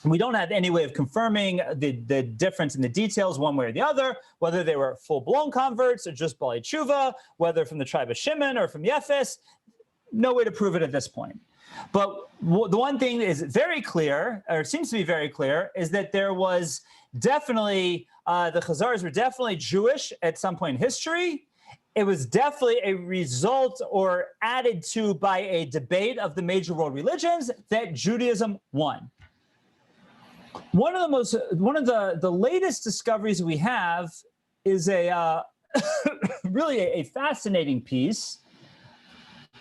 We don't have any way of confirming the difference in the details one way or the other, whether they were full-blown converts or just Baalei Tshuva, whether from the tribe of Shimon or from Yefes. No way to prove it at this point. But the one thing is very clear, or seems to be very clear, is that there was definitely, the Khazars were definitely Jewish at some point in history. It was definitely a result or added to by a debate of the major world religions that Judaism won. One of the latest discoveries we have is really a fascinating piece.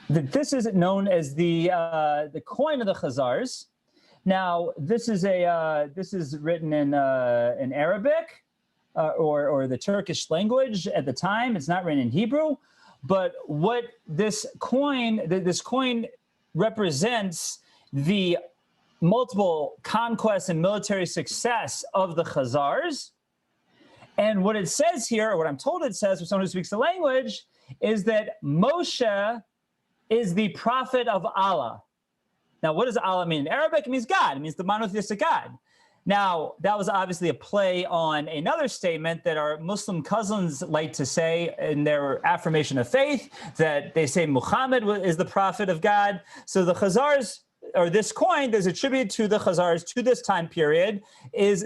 That this is known as the coin of the Khazars. Now, this is written in Arabic or the Turkish language at the time. It's not written in Hebrew, but what this coin represents the multiple conquests and military success of the Khazars. And what it says here, or what I'm told it says for someone who speaks the language, is that Moshe is the prophet of Allah. Now, what does Allah mean? In Arabic, it means God. It means the monotheistic God. Now, that was obviously a play on another statement that our Muslim cousins like to say in their affirmation of faith, that they say Muhammad is the prophet of God. So the Khazars, or this coin that's attributed to the Khazars to this time period,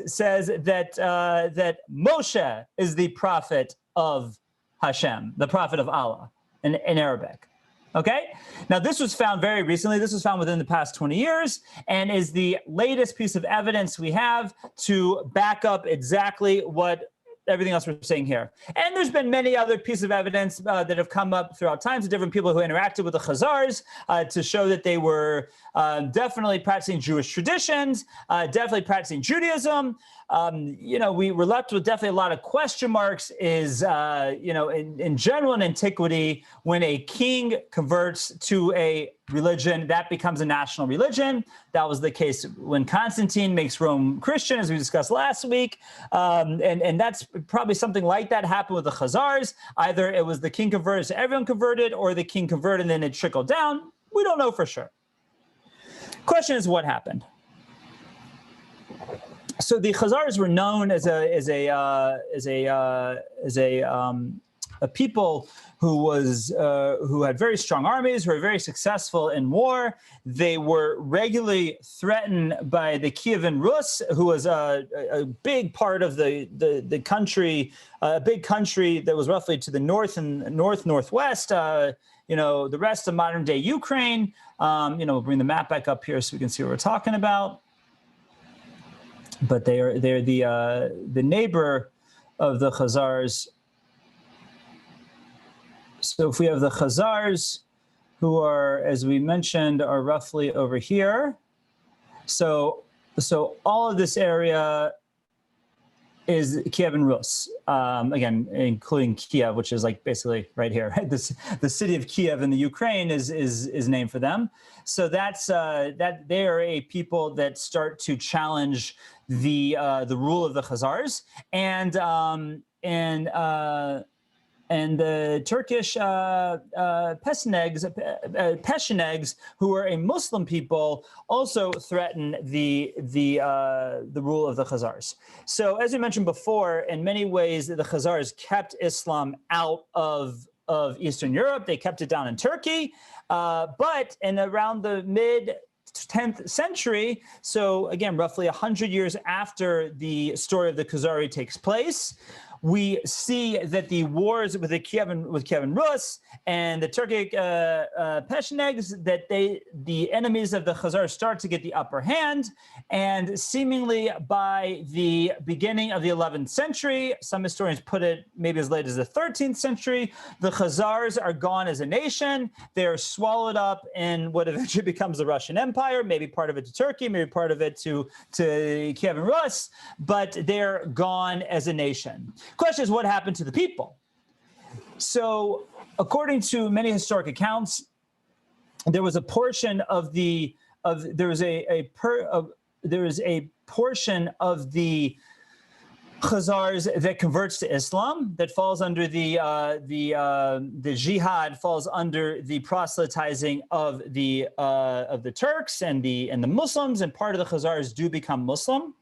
says that that Moshe is the prophet of Hashem, the prophet of Allah in Arabic. Okay, now this was found very recently. This was found within the past 20 years and is the latest piece of evidence we have to back up exactly what everything else we're saying here. And there's been many other pieces of evidence that have come up throughout times of different people who interacted with the Khazars to show that they were definitely practicing Jewish traditions, definitely practicing Judaism. We were left with definitely a lot of question marks is, in general in antiquity, when a king converts to a religion, that becomes a national religion. That was the case when Constantine makes Rome Christian, as we discussed last week. And that's probably something like that happened with the Khazars. Either it was the king converted, so everyone converted, or the king converted and then it trickled down. We don't know for sure. Question is, what happened? So the Khazars were known as a people who had very strong armies, who were very successful in war. They were regularly threatened by the Kievan Rus, who was a big part of the country, a big country that was roughly to the north and northwest. The rest of modern day Ukraine. We'll bring the map back up here so we can see what we're talking about. But they're the neighbor of the Khazars. So if we have the Khazars, who are, as we mentioned, are roughly over here. So all of this area is Kievan Rus, again, including Kiev, which is like basically right here. Right? The city of Kiev in the Ukraine is named for them. So that's that they are a people that start to challenge the rule of the Khazars, and the Turkish Pechenegs, who are a Muslim people, also threaten the rule of the Khazars. So, as we mentioned before, in many ways, the Khazars kept Islam out of Eastern Europe. They kept it down in Turkey, but in around the mid 10th century, so again, roughly 100 years after the story of the Kuzari takes place, we see that the wars with Kievan Rus and the Turkic Pechenegs, that the enemies of the Khazars start to get the upper hand, and seemingly by the beginning of the 11th century, some historians put it maybe as late as the 13th century, the Khazars are gone as a nation. They are swallowed up in what eventually becomes the Russian Empire, maybe part of it to Turkey, maybe part of it to Kievan Rus, but they're gone as a nation. Question is, what happened to the people? So, according to many historic accounts, there was a portion of the portion of the Khazars that converts to Islam, that falls under the jihad, falls under the proselytizing of the Turks and the Muslims, and part of the Khazars do become Muslim.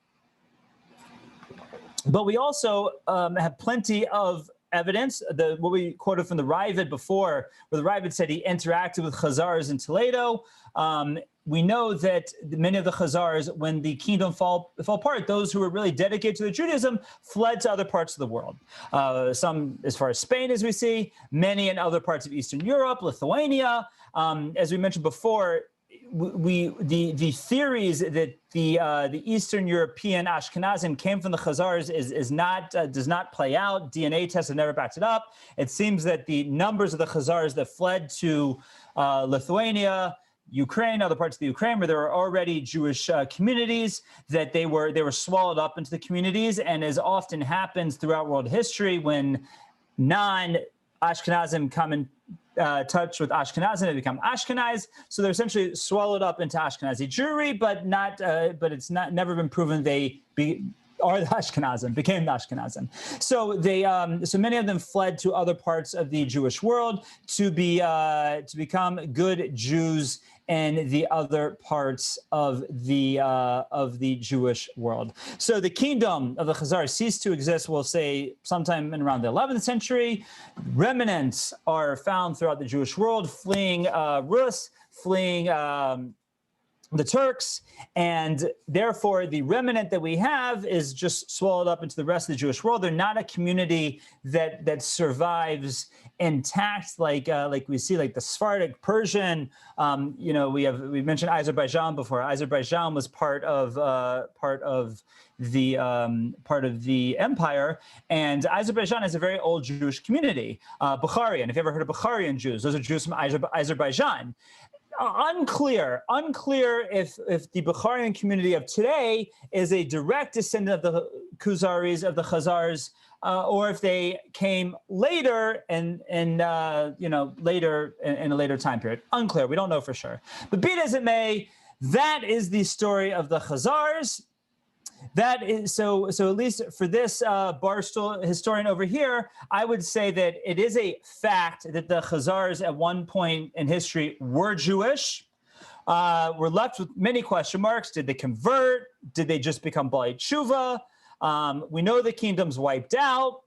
But we also have plenty of evidence, what we quoted from the Ravid before, where the Ravid said he interacted with Khazars in Toledo. We know that many of the Khazars, when the kingdom fell apart, those who were really dedicated to their Judaism fled to other parts of the world. Some as far as Spain, as we see, many in other parts of Eastern Europe, Lithuania. As we mentioned before, the theories that the Eastern European Ashkenazim came from the Khazars does not play out. DNA tests have never backed it up. It seems that the numbers of the Khazars that fled to Lithuania, Ukraine, other parts of the Ukraine, where there were already Jewish communities, that they were swallowed up into the communities, and as often happens throughout world history, when non-Ashkenazim come in touch with Ashkenazim, they become Ashkenaz. So they're essentially swallowed up into Ashkenazi Jewry, but it's never been proven they are the Ashkenazim, became the Ashkenazim. So so many of them fled to other parts of the Jewish world to become good Jews in the other parts of the Jewish world. So the kingdom of the Khazars ceased to exist, we'll say, sometime in around the 11th century. Remnants are found throughout the Jewish world, fleeing Rus, fleeing the Turks, and therefore the remnant that we have is just swallowed up into the rest of the Jewish world. They're not a community that survives intact, like we see, like the Sephardic, Persian. We mentioned Azerbaijan before. Azerbaijan was part of the empire, and Azerbaijan is a very old Jewish community. Bukharian. If you ever heard of Bukharian Jews, those are Jews from Azerbaijan. Unclear if the Bukharian community of today is a direct descendant of the Kuzaris, of the Khazars, or if they came later in a later time period. Unclear. We don't know for sure. But be it as it may, that is the story of the Khazars. That is so at least for this Barstool historian over here, I would say that it is a fact that the Khazars at one point in history were Jewish, we're left with many question marks. Did they convert? Did they just become Baalei Tshuva? We know the kingdom's wiped out.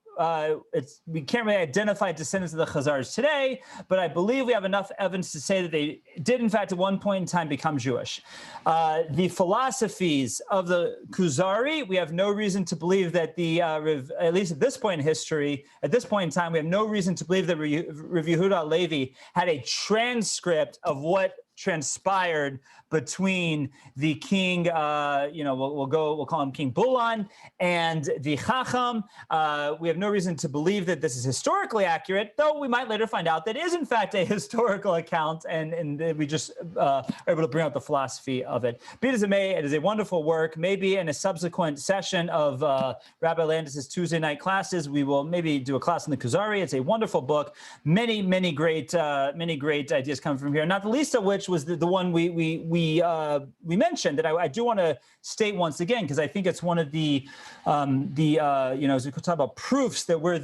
We can't really identify descendants of the Khazars today, but I believe we have enough evidence to say that they did, in fact, at one point in time become Jewish. The philosophies of the Kuzari, we have no reason to believe that at least at this point in history, at this point in time, we have no reason to believe that Rav Yehuda Levi had a transcript of what transpired between the king, we'll call him King Bulan, and the Chacham. We have no reason to believe that this is historically accurate, though we might later find out that it is in fact a historical account, and we just are able to bring out the philosophy of it. Be it as it may, it is a wonderful work. Maybe in a subsequent session of Rabbi Landis's Tuesday night classes, we will maybe do a class on the Kuzari. It's a wonderful book. Many great ideas come from here. Not the least of which was the one we mentioned that I do want to state once again, because I think it's one of the as we could talk about proofs that we're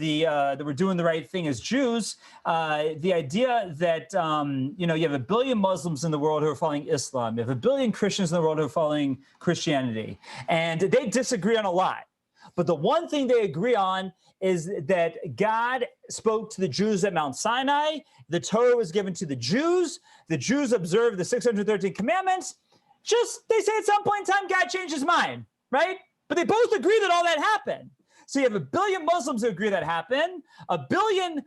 doing the right thing as Jews. The idea that you have 1 billion Muslims in the world who are following Islam, you have 1 billion Christians in the world who are following Christianity, and they disagree on a lot. But the one thing they agree on is that God spoke to the Jews at Mount Sinai. The Torah was given to the Jews. The Jews observed the 613 commandments. They say at some point in time, God changed his mind, right? But they both agree that all that happened. So you have 1 billion Muslims who agree that happened, 1 billion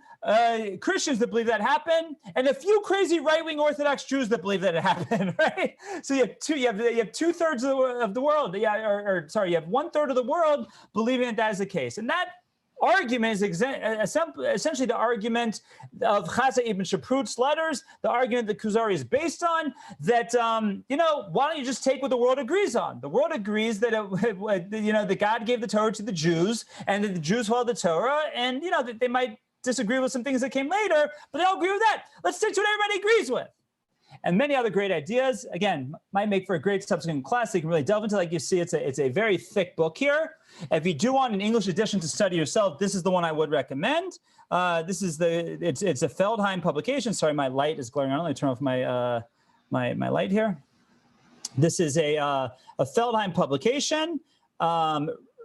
Christians that believe that happened, and a few crazy right-wing Orthodox Jews that believe that it happened, right? So you have 2/3 of the world, you have 1/3 of the world believing that is the case, and that argument is essentially the argument of Chazar ibn Shaprut's letters, the argument that Kuzari is based on, that, why don't you just take what the world agrees on? The world agrees that, that God gave the Torah to the Jews, and that the Jews followed the Torah, and, that they might disagree with some things that came later, but they all agree with that. Let's stick to what everybody agrees with. And many other great ideas, again, might make for a great subsequent class. You can really delve into, like you see, it's a very thick book here. If you do want an English edition to study yourself, this is the one I would recommend. It's a Feldheim publication. Sorry, my light is glaring on. Let me turn off my my light here. This is a Feldheim publication,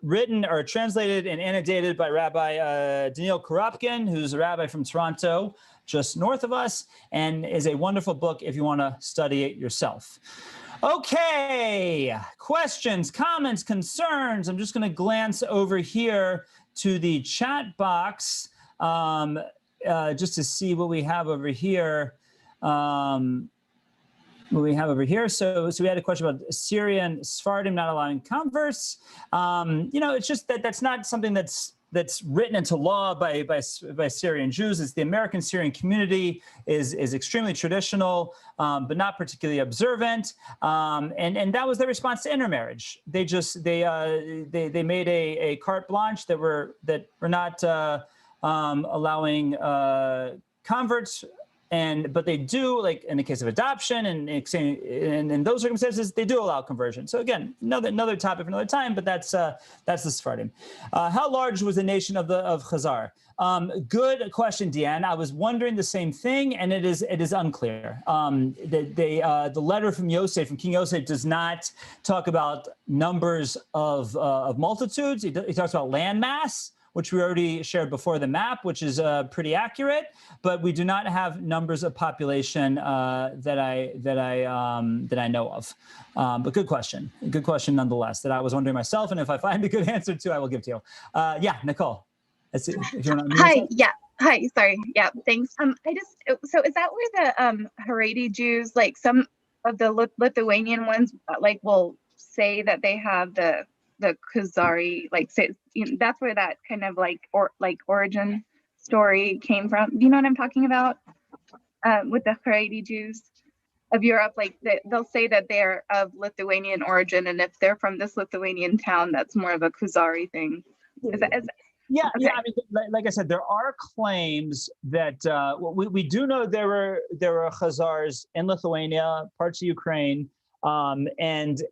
written or translated and annotated by Rabbi Daniel Koropkin, who's a rabbi from Toronto, just north of us, and is a wonderful book if you want to study it yourself. Okay, questions, comments, concerns. I'm just going to glance over here to the chat box just to see what we have over here. So we had a question about Syrian Sephardim not allowing converts. It's just that's not something that's written into law by Syrian Jews. It's the American Syrian community is extremely traditional, but not particularly observant. And that was their response to intermarriage. They made a carte blanche that were not allowing converts. But they do, like in the case of adoption and in those circumstances, they do allow conversion. So again, another topic for another time, but that's the Sephardim. How large was the nation of Khazar? Good question, Deanne. I was wondering the same thing, and it is unclear. The letter from King Yosef does not talk about numbers of multitudes. He talks about land mass, which we already shared before the map, which is pretty accurate, but we do not have numbers of population that I know of. But good question nonetheless. That I was wondering myself, and if I find a good answer to, I will give to you. Yeah, Nicole. If you want to Hi. Yeah. Hi. Sorry. Yeah. Thanks. So is that where the Haredi Jews, like some of the Lithuanian ones, will say that they have the Kuzari, that's where that kind of origin story came from. Do you know what I'm talking about? With the Haredi Jews of Europe, they'll say that they're of Lithuanian origin, and if they're from this Lithuanian town, that's more of a Kuzari thing. Yeah, okay. Yeah. I mean, like I said, there are claims that we do know there were Khazars in Lithuania, parts of Ukraine, and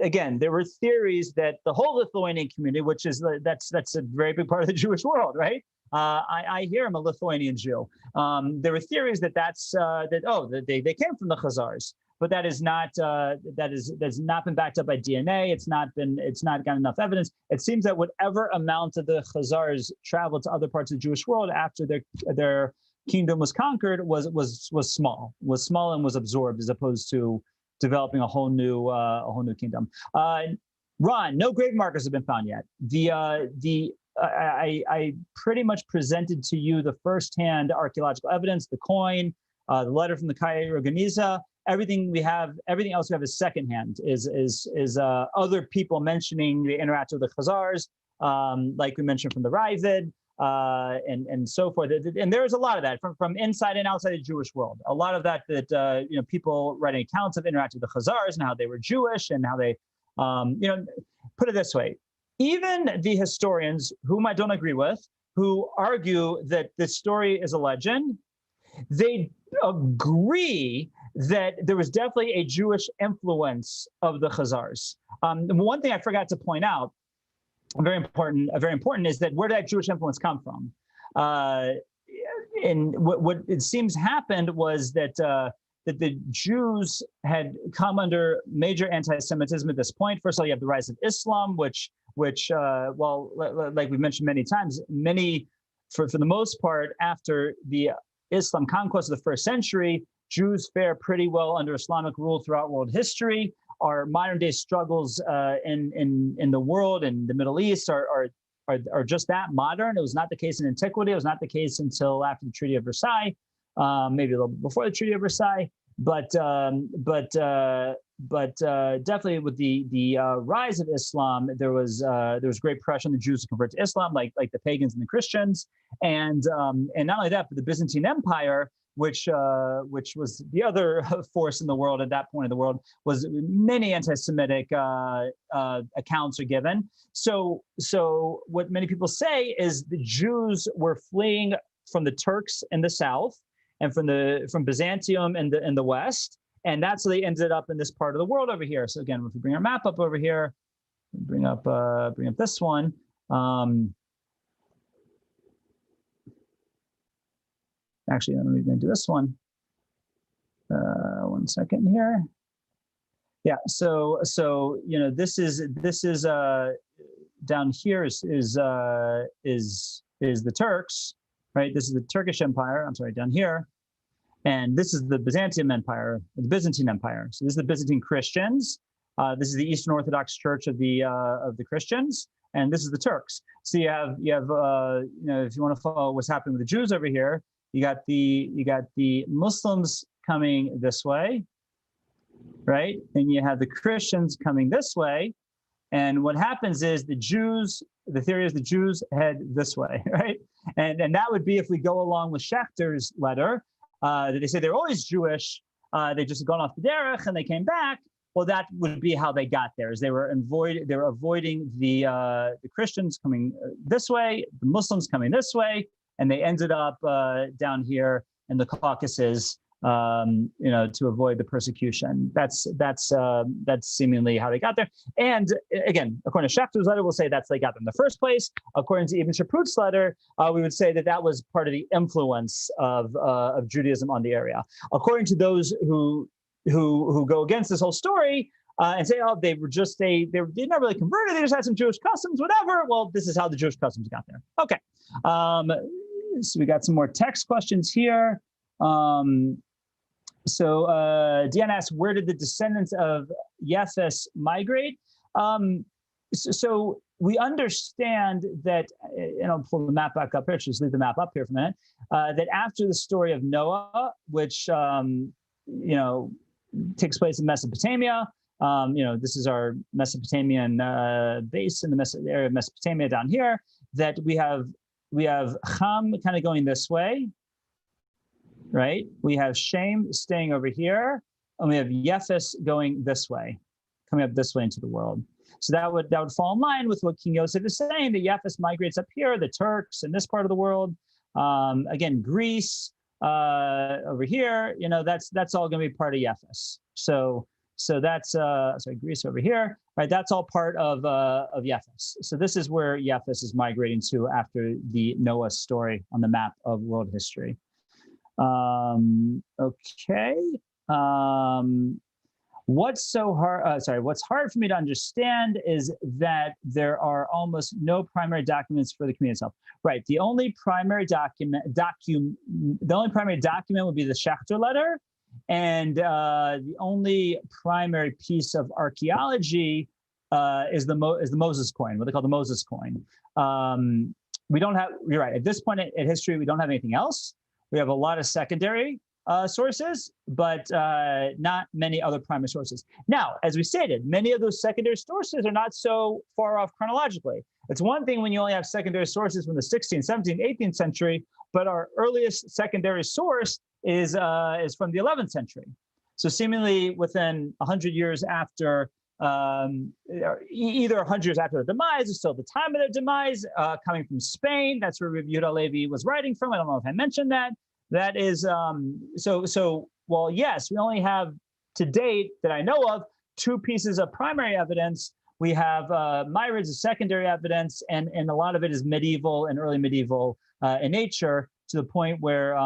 again, there were theories that the whole Lithuanian community, which is that's a very big part of the Jewish world, right? I hear I'm a Lithuanian Jew. There were theories that they came from the Khazars. but that's not been backed up by DNA. It's not got enough evidence. It seems that whatever amount of the Khazars traveled to other parts of the Jewish world after their kingdom was conquered was small and was absorbed, as opposed to developing a whole new kingdom. Ron, no grave markers have been found yet. I pretty much presented to you the firsthand archaeological evidence, the coin, the letter from the Cairo Geniza. Everything else we have is secondhand, is other people mentioning they interacted with the Khazars, like we mentioned from the Ravid, and so forth. And there's a lot of that from inside and outside the Jewish world. A lot of that people writing accounts of interacting with the Khazars and how they were Jewish and how they, put it this way. Even the historians, whom I don't agree with, who argue that this story is a legend, they agree that there was definitely a Jewish influence of the Khazars. One thing I forgot to point out, very important, is that where did that Jewish influence come from? And what it seems happened was that the Jews had come under major anti-Semitism at this point. First of all, you have the rise of Islam, which like we mentioned many times, for the most part, after the Islam conquest of the first century, Jews fare pretty well under Islamic rule throughout world history. Our modern day struggles in the world and the Middle East are just that modern. It was not the case in antiquity. It was not the case until after the Treaty of Versailles, maybe a little bit before the Treaty of Versailles. But definitely with the rise of Islam, there was great pressure on the Jews to convert to Islam, like the pagans and the Christians, and not only that, but the Byzantine Empire, which was the other force in the world at that point in the world, was many anti-Semitic accounts are given. So what many people say is the Jews were fleeing from the Turks in the south and from Byzantium in the west, and that's how they ended up in this part of the world over here. So again, if we bring our map up over here, bring up this one. Actually, let me do this one. 1 second here. Yeah. So this is down here is the Turks, right? This is the Turkish Empire. I'm sorry, down here, and this is the Byzantium Empire, the Byzantine Empire. So this is the Byzantine Christians. This is the Eastern Orthodox Church of the Christians, and this is the Turks. So you have if you want to follow what's happening with the Jews over here, you got the Muslims coming this way, right? And you have the Christians coming this way. And what happens is the theory is the Jews head this way, right? And that would be if we go along with Schachter's letter, that they say they're always Jewish, they just gone off the derech and they came back. Well, that would be how they got there, is they were avoiding the Christians coming this way, the Muslims coming this way, and they ended up down here in the Caucuses, to avoid the persecution. That's seemingly how they got there. And again, according to Schachter's letter, we'll say that's how they got there in the first place. According to Ibn Shaput's letter, we would say that was part of the influence of Judaism on the area. According to those who go against this whole story and say, oh, they're not really converted, they just had some Jewish customs, whatever. Well, this is how the Jewish customs got there. Okay. So we got some more text questions here. So Deanna asks, where did the descendants of Yefes migrate? So we understand that, and I'll pull the map back up here, just leave the map up here for a minute, that after the story of Noah, which, takes place in Mesopotamia, this is our Mesopotamian base in the area of Mesopotamia down here, that we have Ham kind of going this way, right? We have Shem staying over here, and we have Yefes going this way, coming up this way into the world. So that would fall in line with what King Yosef is saying. The Yefes migrates up here, the Turks in this part of the world. Again, Greece over here. That's all going to be part of Yefes. So that's Greece over here, right? That's all part of Yefes. So this is where Yefes is migrating to after the Noah story on the map of world history. Okay. What's so hard? What's hard for me to understand is that there are almost no primary documents for the community itself. Right. The only primary document would be the Schechter letter, and the only primary piece of archaeology is the Moses coin, what they call the Moses coin. We don't have. You're right. At this point in history, we don't have anything else. We have a lot of secondary sources, but not many other primary sources. Now, as we stated, many of those secondary sources are not so far off chronologically. It's one thing when you only have secondary sources from the 16th, 17th, 18th century, but our earliest secondary source is from the 11th century. So seemingly within 100 years after, either 100 years after their demise, or still at the time of their demise, coming from Spain. That's where Rabbi Yehuda Halevi was writing from. I don't know if I mentioned that. That is, well, yes, we only have to date that I know of 2 pieces of primary evidence. We have myriads of secondary evidence, and a lot of it is medieval and early medieval in nature, to the point where,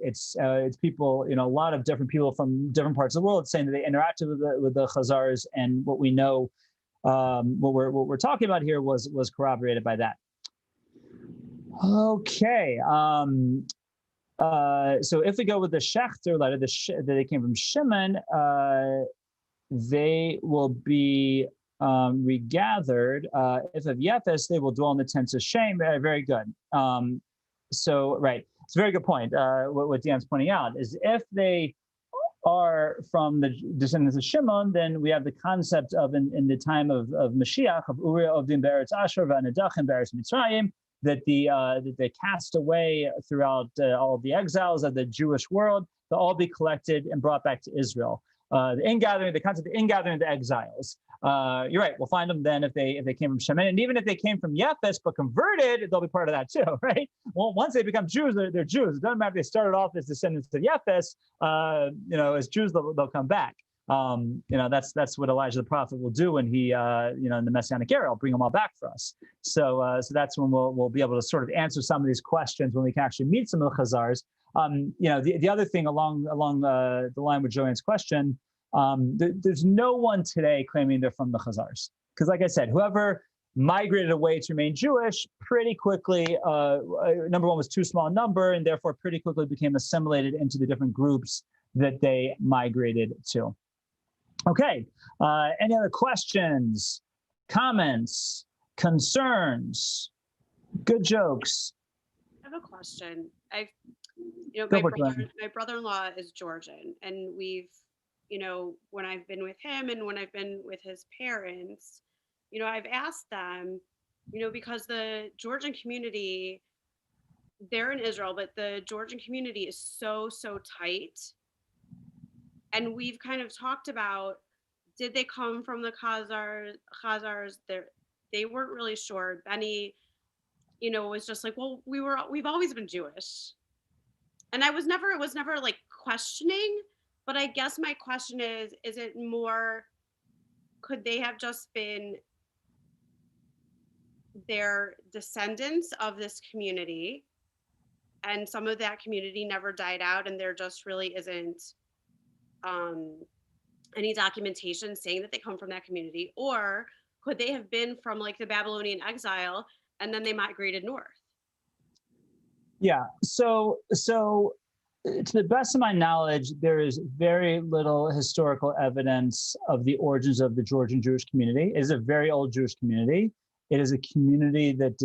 it's people, a lot of different people from different parts of the world saying that they interacted with the Khazars, and what we know, what we're talking about here was corroborated by that. Okay. So if we go with the Schechter letter, that they came from Shimon, they will be regathered. If of Yefes, they will dwell in the tents of shame. Very good. So, right. It's a very good point. What Dan's pointing out is if they are from the descendants of Shimon, then we have the concept of in the time of Mashiach, of Uriah of Din Beretz Asher v'Anedachim Beretz Mitzrayim, that the cast away throughout all of the exiles of the Jewish world, they'll all be collected and brought back to Israel. The concept of ingathering the exiles. You're right. We'll find them then if they came from Shimon, and even if they came from Yefes but converted, they'll be part of that too, right? Well, once they become Jews, they're Jews. It doesn't matter if they started off as descendants of Yefes. As Jews, they'll come back. That's what Elijah the prophet will do when he, in the Messianic era, will bring them all back for us. So that's when we'll be able to sort of answer some of these questions when we can actually meet some of the Khazars. The other thing along the line with Joanne's question, there's no one today claiming they're from the Khazars, because, like I said, whoever migrated away to remain Jewish pretty quickly, number one, was too small a number, and therefore pretty quickly became assimilated into the different groups that they migrated to. Okay, any other questions, comments, concerns, good jokes? I have a question. My brother-in-law is Georgian, and we've, when I've been with him and when I've been with his parents, I've asked them, because the Georgian community, they're in Israel, but the Georgian community is so tight. And we've kind of talked about, did they come from the Khazars? They weren't really sure. Benny, was just like, well, we've always been Jewish. And it was never like questioning, but I guess my question is it more, could they have just been their descendants of this community, and some of that community never died out, and there just really isn't any documentation saying that they come from that community? Or could they have been from like the Babylonian exile and then they migrated north? Yeah, so to the best of my knowledge, there is very little historical evidence of the origins of the Georgian Jewish community. It is a very old Jewish community. It is a community that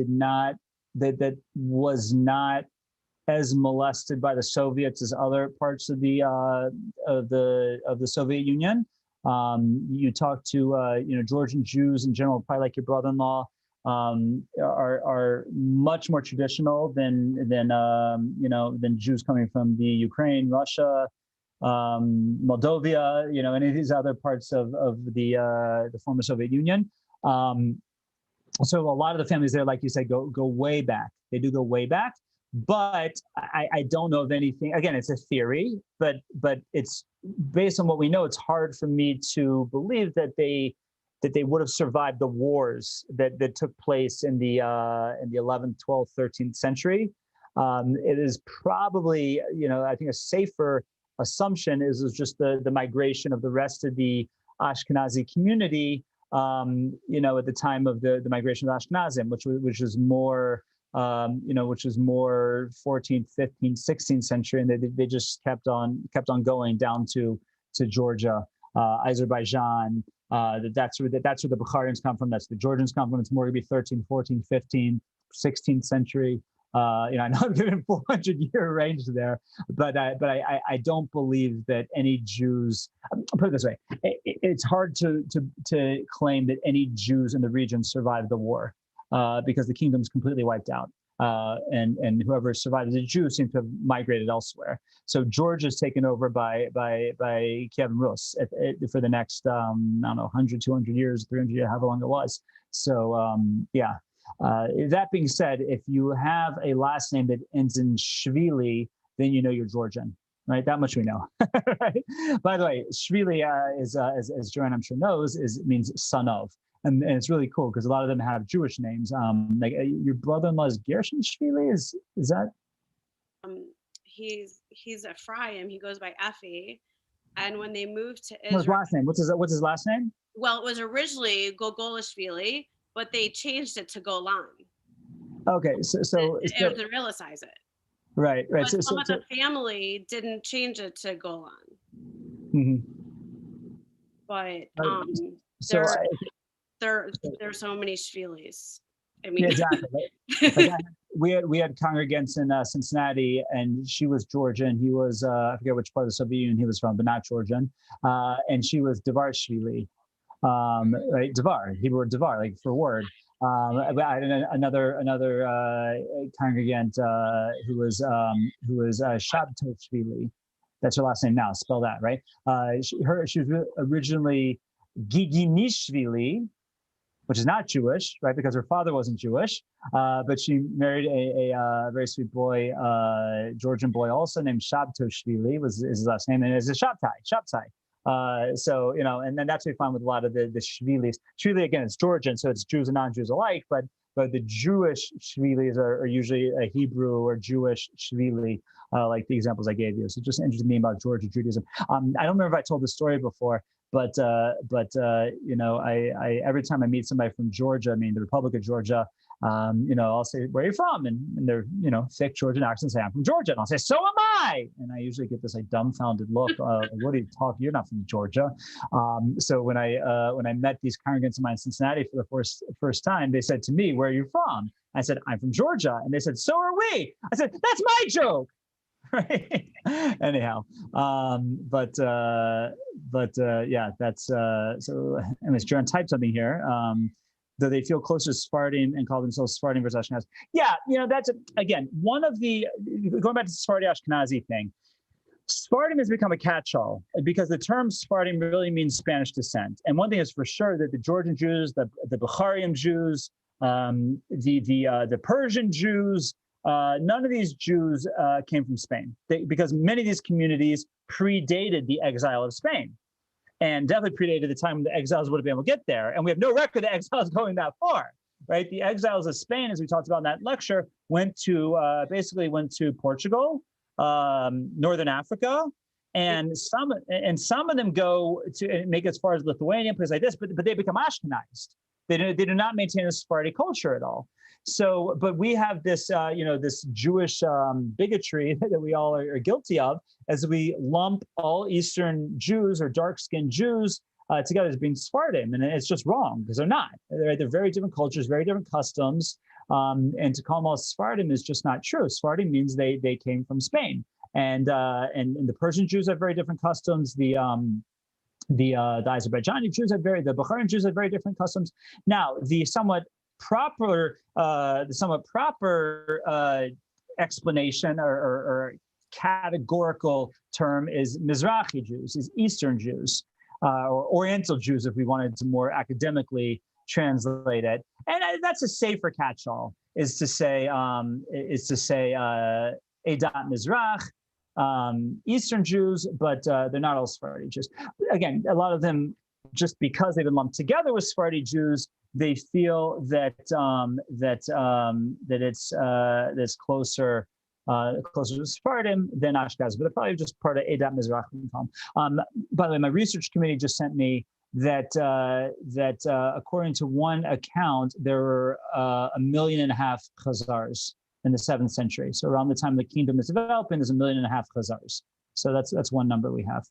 that was not as molested by the Soviets as other parts of the Soviet Union. You talk to Georgian Jews in general, probably like your brother-in-law, are much more traditional than Jews coming from the Ukraine, Russia, Moldova, any of these other parts of the former Soviet Union. So a lot of the families there, like you said, go way back. They do go way back. But I don't know of anything. Again, it's a theory, but it's based on what we know. It's hard for me to believe that they would have survived the wars that took place in the 11th, 12th, 13th century. It is probably, I think, a safer assumption is it was just the migration of the rest of the Ashkenazi community, at the time of the migration of Ashkenazim, which is more, which is more 14th, 15th, 16th century, and they just kept on going down to Georgia, Azerbaijan. That's where the Bukharians come from. That's the Georgians come from. It's more going to be 13th, 14th, 15th, 16th century. I know I'm giving 400-year range there, but I don't believe that any Jews. I'll put it this way: it's hard to claim that any Jews in the region survived the war, because the kingdom's completely wiped out, and whoever survived as a Jew seems to have migrated elsewhere. So Georgia's taken over by Kiev and Rus for the next 100, 200 years, 300 years, however long it was. So that being said, if you have a last name that ends in Shvili, then you know you're Georgian, right? That much we know. Right? By the way, Shvili is, as Joanne I'm sure knows, means son of, and it's really cool because a lot of them have Jewish names. Like your brother-in-law is Gershon Shvili. Is that? He's Ephraim. He goes by Effie, and when they moved to Israel, What's his last name? What's his last name? Well, it was originally Gogolashvili, but they changed it to Golan. Okay, so to israelicize it. Right. But some of the family didn't change it to Golan. Mm-hmm. But there's so many Shvilis. I mean, exactly. Like we had congregants in Cincinnati, and she was Georgian. He was I forget which part of the Soviet Union he was from, but not Georgian. And she was Devarshvili. Right, Devar, Hebrew word Devar, like for word. I had another congregant who was Shabtoshvili. That's her last name now. Spell that right. She was originally Giginishvili, which is not Jewish, right? Because her father wasn't Jewish, but she married a very sweet boy, Georgian boy, also named Shabtoshvili was his last name, and it's a Shabtai. So, and then that's what we find with a lot of the Shvilis. Shvili, again, it's Georgian, so it's Jews and non-Jews alike, but the Jewish Shvilis are usually a Hebrew or Jewish Shvili, like the examples I gave you. So just interesting thing about Georgia Judaism. I don't remember if I told the story before, but I every time I meet somebody from Georgia, the Republic of Georgia, I'll say, where are you from? And they're, thick Georgian accents say, I'm from Georgia. And I'll say, so am I. And I usually get this like dumbfounded look. What are you talking? You're not from Georgia. So when I met these congregants of mine in Cincinnati for the first time, they said to me, where are you from? I said, I'm from Georgia. And they said, so are we. I said, that's my joke. Right. Anyhow, yeah, that's so. Anyways, Jaron typed something here. Though they feel closer to Sephardim and call themselves Sephardim versus Ashkenazi. Yeah, that's again one of the going back to the Sephardi Ashkenazi thing. Sephardim has become a catch-all because the term Sephardim really means Spanish descent. And one thing is for sure that the Georgian Jews, the Bukharian Jews, the Persian Jews. None of these Jews came from Spain because many of these communities predated the exile of Spain and definitely predated the time when the exiles would have been able to get there. And we have no record of exiles going that far, right? The exiles of Spain, as we talked about in that lecture, basically went to Portugal, Northern Africa, and some of them go to make it as far as Lithuania, places like this, but they become Ashkenized. They do not maintain a Sephardi culture at all. So, but we have this, this Jewish bigotry that we all are guilty of as we lump all Eastern Jews or dark-skinned Jews together as being Sephardim. And it's just wrong because they're not. They're very different cultures, very different customs. And to call them all Sephardim is just not true. Sephardim means they came from Spain. And the Persian Jews have very different customs. The Azerbaijani Jews the Bukharian Jews have very different customs. Now, the somewhat proper explanation or categorical term is Mizrahi Jews, is Eastern Jews, or Oriental Jews, if we wanted to more academically translate it. And that's a safer catch-all, is to say Edat Mizrach, Eastern Jews, but they're not all Sephardi Jews. Again, a lot of them, just because they've been lumped together with Sephardi Jews, they feel that it's closer closer to Sephardim than Ashkenazim, but they're probably just part of Edat Mizrach. By the way, my research committee just sent me that according to one account, there were 1.5 million Khazars in the 7th century. So around the time the kingdom is developing, there's 1.5 million Khazars. So that's one number we have.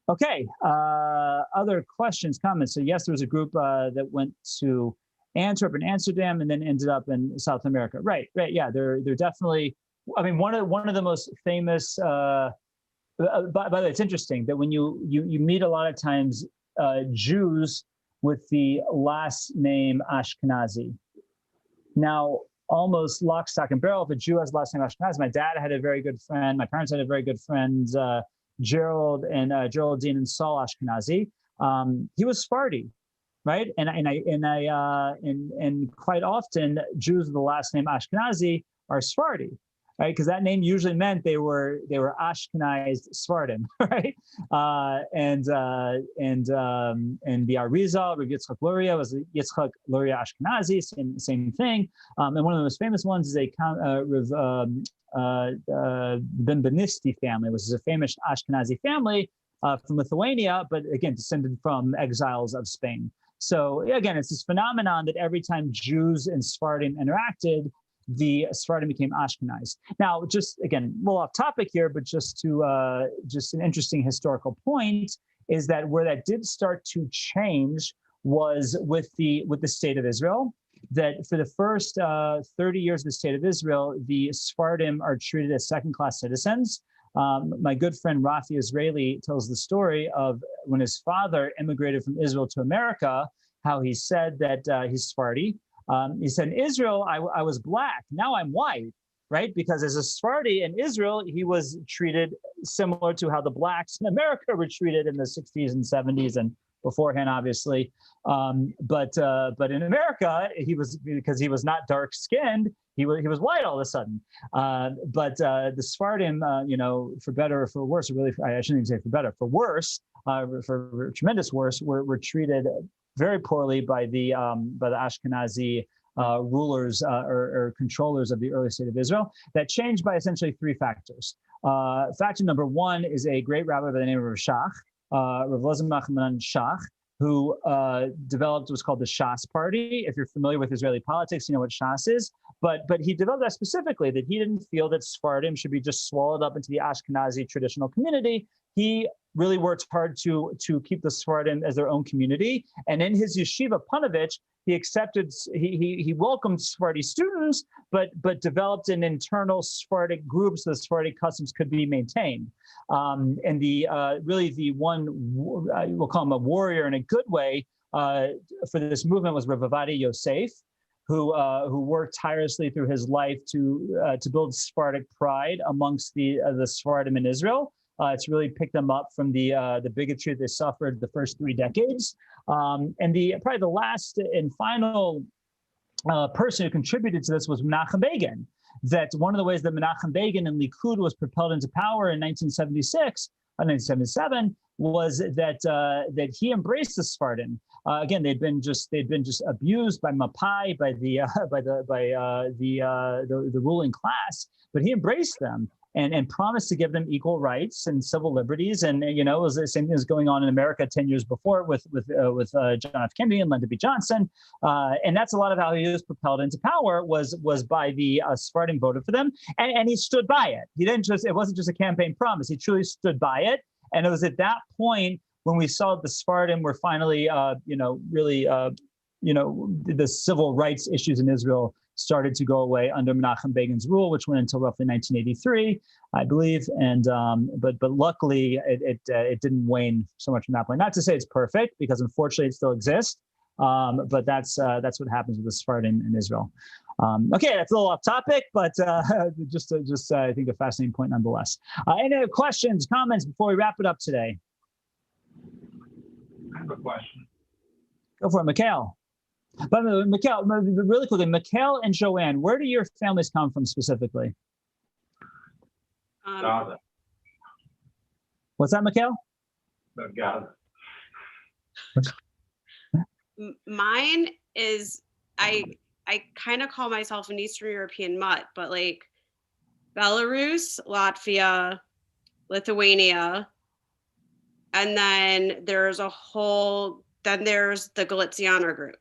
Okay, other questions, comments? So yes, there was a group that went to Antwerp and Amsterdam and then ended up in South America. Right, yeah, they're definitely, I mean, one of the most famous, by the way, it's interesting that when you meet a lot of times Jews with the last name Ashkenazi. Now, almost lock, stock, and barrel, if a Jew has the last name Ashkenazi, my dad had a very good friend, my parents had a very good friend, Gerald and Geraldine and Saul Ashkenazi. He was Sephardi, right? And quite often Jews with the last name Ashkenazi are Sephardi, right? Because that name usually meant they were Ashkenazed Sephardim, right? And the Arizal, Rav Yitzchak Luria, was Yitzchak Luria Ashkenazi, same thing. And one of the most famous ones is Ben Benisti family, which is a famous Ashkenazi family from Lithuania, but again, descended from exiles of Spain. So again, it's this phenomenon that every time Jews and Sephardim interacted, the Sephardim became Ashkenazed. Now, just again, a little off topic here, but just to just an interesting historical point is that where that did start to change was with the state of Israel. That for the first 30 years of the state of Israel, the Sephardim are treated as second-class citizens. My good friend Rafi Israeli tells the story of when his father immigrated from Israel to America, how he said that he's Sephardi. He said, in Israel, I was black. Now I'm white, right? Because as a Sephardi in Israel, he was treated similar to how the blacks in America were treated in the 60s and 70s and beforehand, obviously. But in America, because he was not dark-skinned, he was white all of a sudden. But the Sephardim, for better or for worse, or really, I shouldn't even say for better, for worse, for tremendous worse, were treated very poorly by the Ashkenazi rulers or controllers of the early state of Israel. That changed by essentially 3 factors. Factor number 1 is a great rabbi by the name of Rav Shach, Rav Lozim Nachman Shach, who developed what's called the Shas Party. If you're familiar with Israeli politics, you know what Shas is. But he developed that specifically, that he didn't feel that Sephardim should be just swallowed up into the Ashkenazi traditional community. He really worked hard to keep the Sephardim as their own community. And in his yeshiva Panovich, he welcomed Sephardi students, but developed an internal Sephardic group so the Sephardic customs could be maintained. And really the one, we'll call him a warrior in a good way, for this movement was Rav Ovadia Yosef, who worked tirelessly through his life to build Sephardic pride amongst the Sephardim in Israel. It's really picked them up from the bigotry they suffered the first 3 decades. And probably the last and final person who contributed to this was Menachem Begin. That one of the ways that Menachem Begin and Likud was propelled into power in 1976, 1977, was that he embraced the Sephardim. Again, they'd been just abused by Mapai, by the ruling class, but he embraced them and promised to give them equal rights and civil liberties. And it was the same thing as going on in America 10 years before with John F. Kennedy and Lyndon B. Johnson. And that's a lot of how he was propelled into power was by the Sephardim voted for them, and he stood by it. It wasn't just a campaign promise. He truly stood by it. And it was at that point when we saw the Sephardim were finally, the civil rights issues in Israel started to go away under Menachem Begin's rule, which went until roughly 1983, I believe. And but luckily, it didn't wane so much from that point. Not to say it's perfect, because unfortunately it still exists. But that's what happens with the Sephardim in Israel. Okay, that's a little off topic, but just I think a fascinating point nonetheless. Any other questions, comments before we wrap it up today? I have a question. Go for it, Mikhail. But Mikhail, really quickly, Mikhail and Joanne, where do your families come from specifically? Gaza. What's that, Mikhail? Gaza. Mine is, I kind of call myself an Eastern European mutt, but like Belarus, Latvia, Lithuania, and then there's the Galicianer group.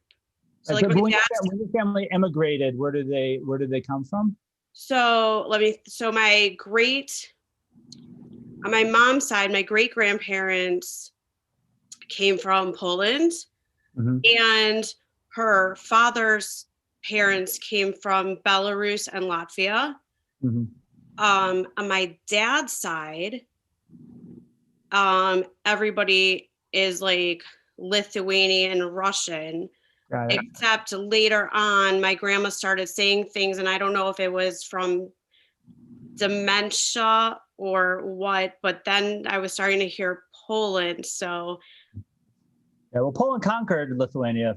So like But when your family immigrated, where did they come from? So on my mom's side, my great grandparents came from Poland, and her father's parents came from Belarus and Latvia. On my dad's side, everybody is like Lithuanian and Russian. Except later on, my grandma started saying things, and I don't know if it was from dementia or what, but then I was starting to hear Poland. So yeah, well, Poland conquered Lithuania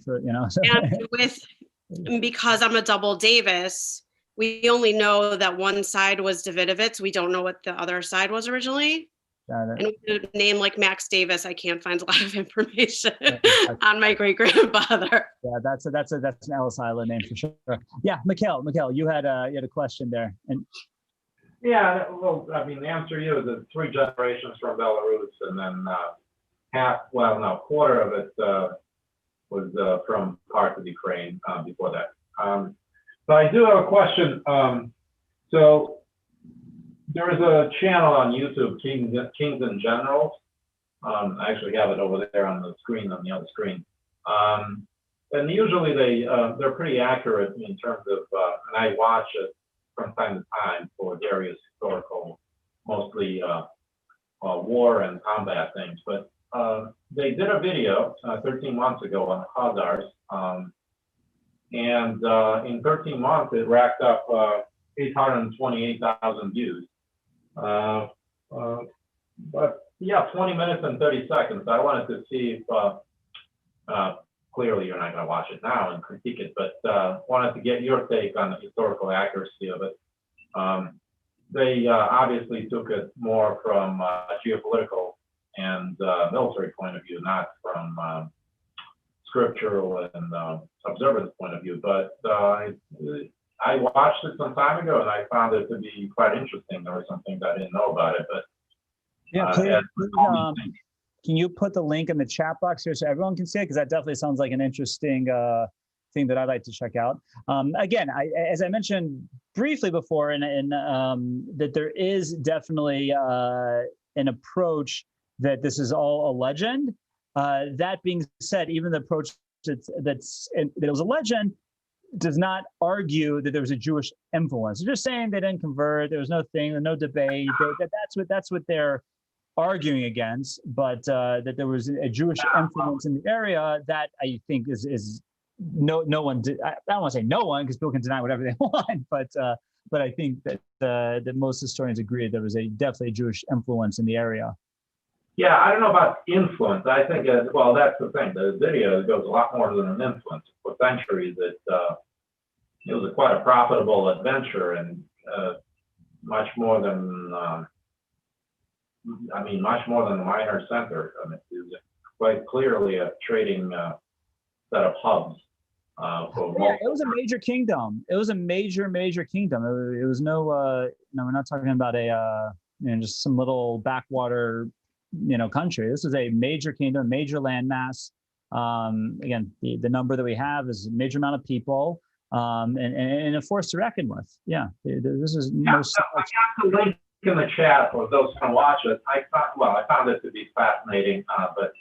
and because I'm a double Davis, we only know that one side was Davidovitz. We don't know what the other side was originally. And with a name like Max Davis, I can't find a lot of information on my great grandfather. Yeah, that's an Ellis Island name for sure. Yeah, Mikhail, you had a question there, and yeah, well, I mean, the answer you is the 3 generations from Belarus, and then quarter of it was from parts of Ukraine before that. But I do have a question. So there is a channel on YouTube, Kings and Generals. I actually have it over there on the screen, on the other screen. And usually they're pretty accurate in terms of, and I watch it from time to time for various historical, mostly war and combat things. But they did a video 13 months ago on Khazars. And in 13 months, it racked up 828,000 views. But yeah, 20 minutes and 30 seconds. I wanted to see if, clearly you're not going to watch it now and critique it, but wanted to get your take on the historical accuracy of it. They obviously took it more from a geopolitical and military point of view, not from scriptural and observance point of view. But I watched it some time ago, and I found it to be quite interesting. There were some things I didn't know about it, but yeah, please, can you put the link in the chat box here so everyone can see it? Because that definitely sounds like an interesting thing that I'd like to check out. Again, as I mentioned briefly before, and that there is definitely an approach that this is all a legend. That being said, even the approach that it was a legend does not argue that there was a Jewish influence. They're just saying they didn't convert. There was no thing, no debate. That's what they're arguing against. But that there was a Jewish influence in the area, that I think is no one. I don't want to say no one, because people can deny whatever they want. But I think that most historians agree there was definitely a Jewish influence in the area. Yeah, I don't know about influence. I think, well, that's the thing. The video goes a lot more than an influence. For centuries, it was quite a profitable adventure, and much more than, much more than the minor center. I mean, it was quite clearly a trading set of hubs. It was a major kingdom. It was a major kingdom. It was no, we're not talking about just some little backwater country. This is a major kingdom, major landmass. Again, the number that we have is a major amount of people, and a force to reckon with. Yeah, this is no. So I got the link in the chat for those who can watch it. I found it to be fascinating, but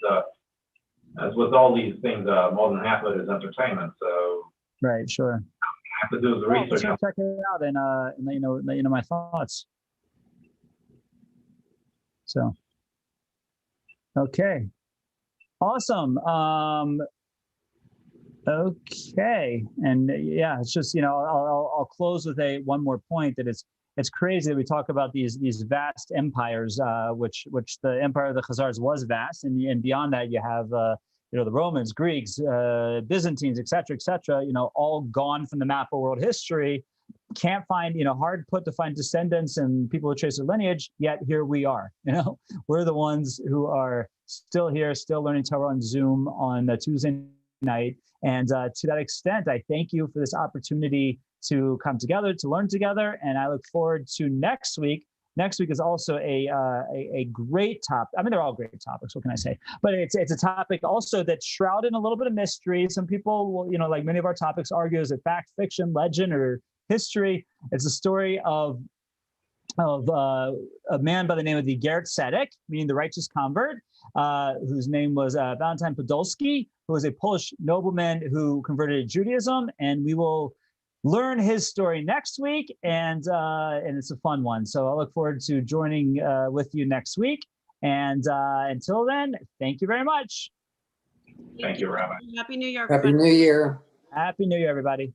as with all these things, more than half of it is entertainment. So right, sure. I have to do the research. I'll check it out and let you know my thoughts. So. Okay, awesome. Okay, and yeah, it's just I'll close with one more point, that it's crazy that we talk about these vast empires, which the empire of the Khazars was vast, and beyond that you have the Romans, Greeks, Byzantines, etc., all gone from the map of world history. Can't find, hard put to find descendants and people who trace their lineage, yet here we are. We're the ones who are still here, still learning Torah on Zoom on Tuesday night. And to that extent, I thank you for this opportunity to come together, to learn together. And I look forward to next week. Next week is also a great topic. I mean, they're all great topics. What can I say? But it's a topic also that's shrouded in a little bit of mystery. Some people will, like many of our topics, argue, is it fact, fiction, legend, or history? It's a story of a man by the name of the Gerrit Sedek, meaning the righteous convert, whose name was Valentine Podolski, who was a Polish nobleman who converted to Judaism. And we will learn his story next week, and it's a fun one. So I look forward to joining with you next week. And until then, thank you very much. Thank you, Rabbi. Happy New Year. Happy everybody. New Year. Happy New Year, everybody.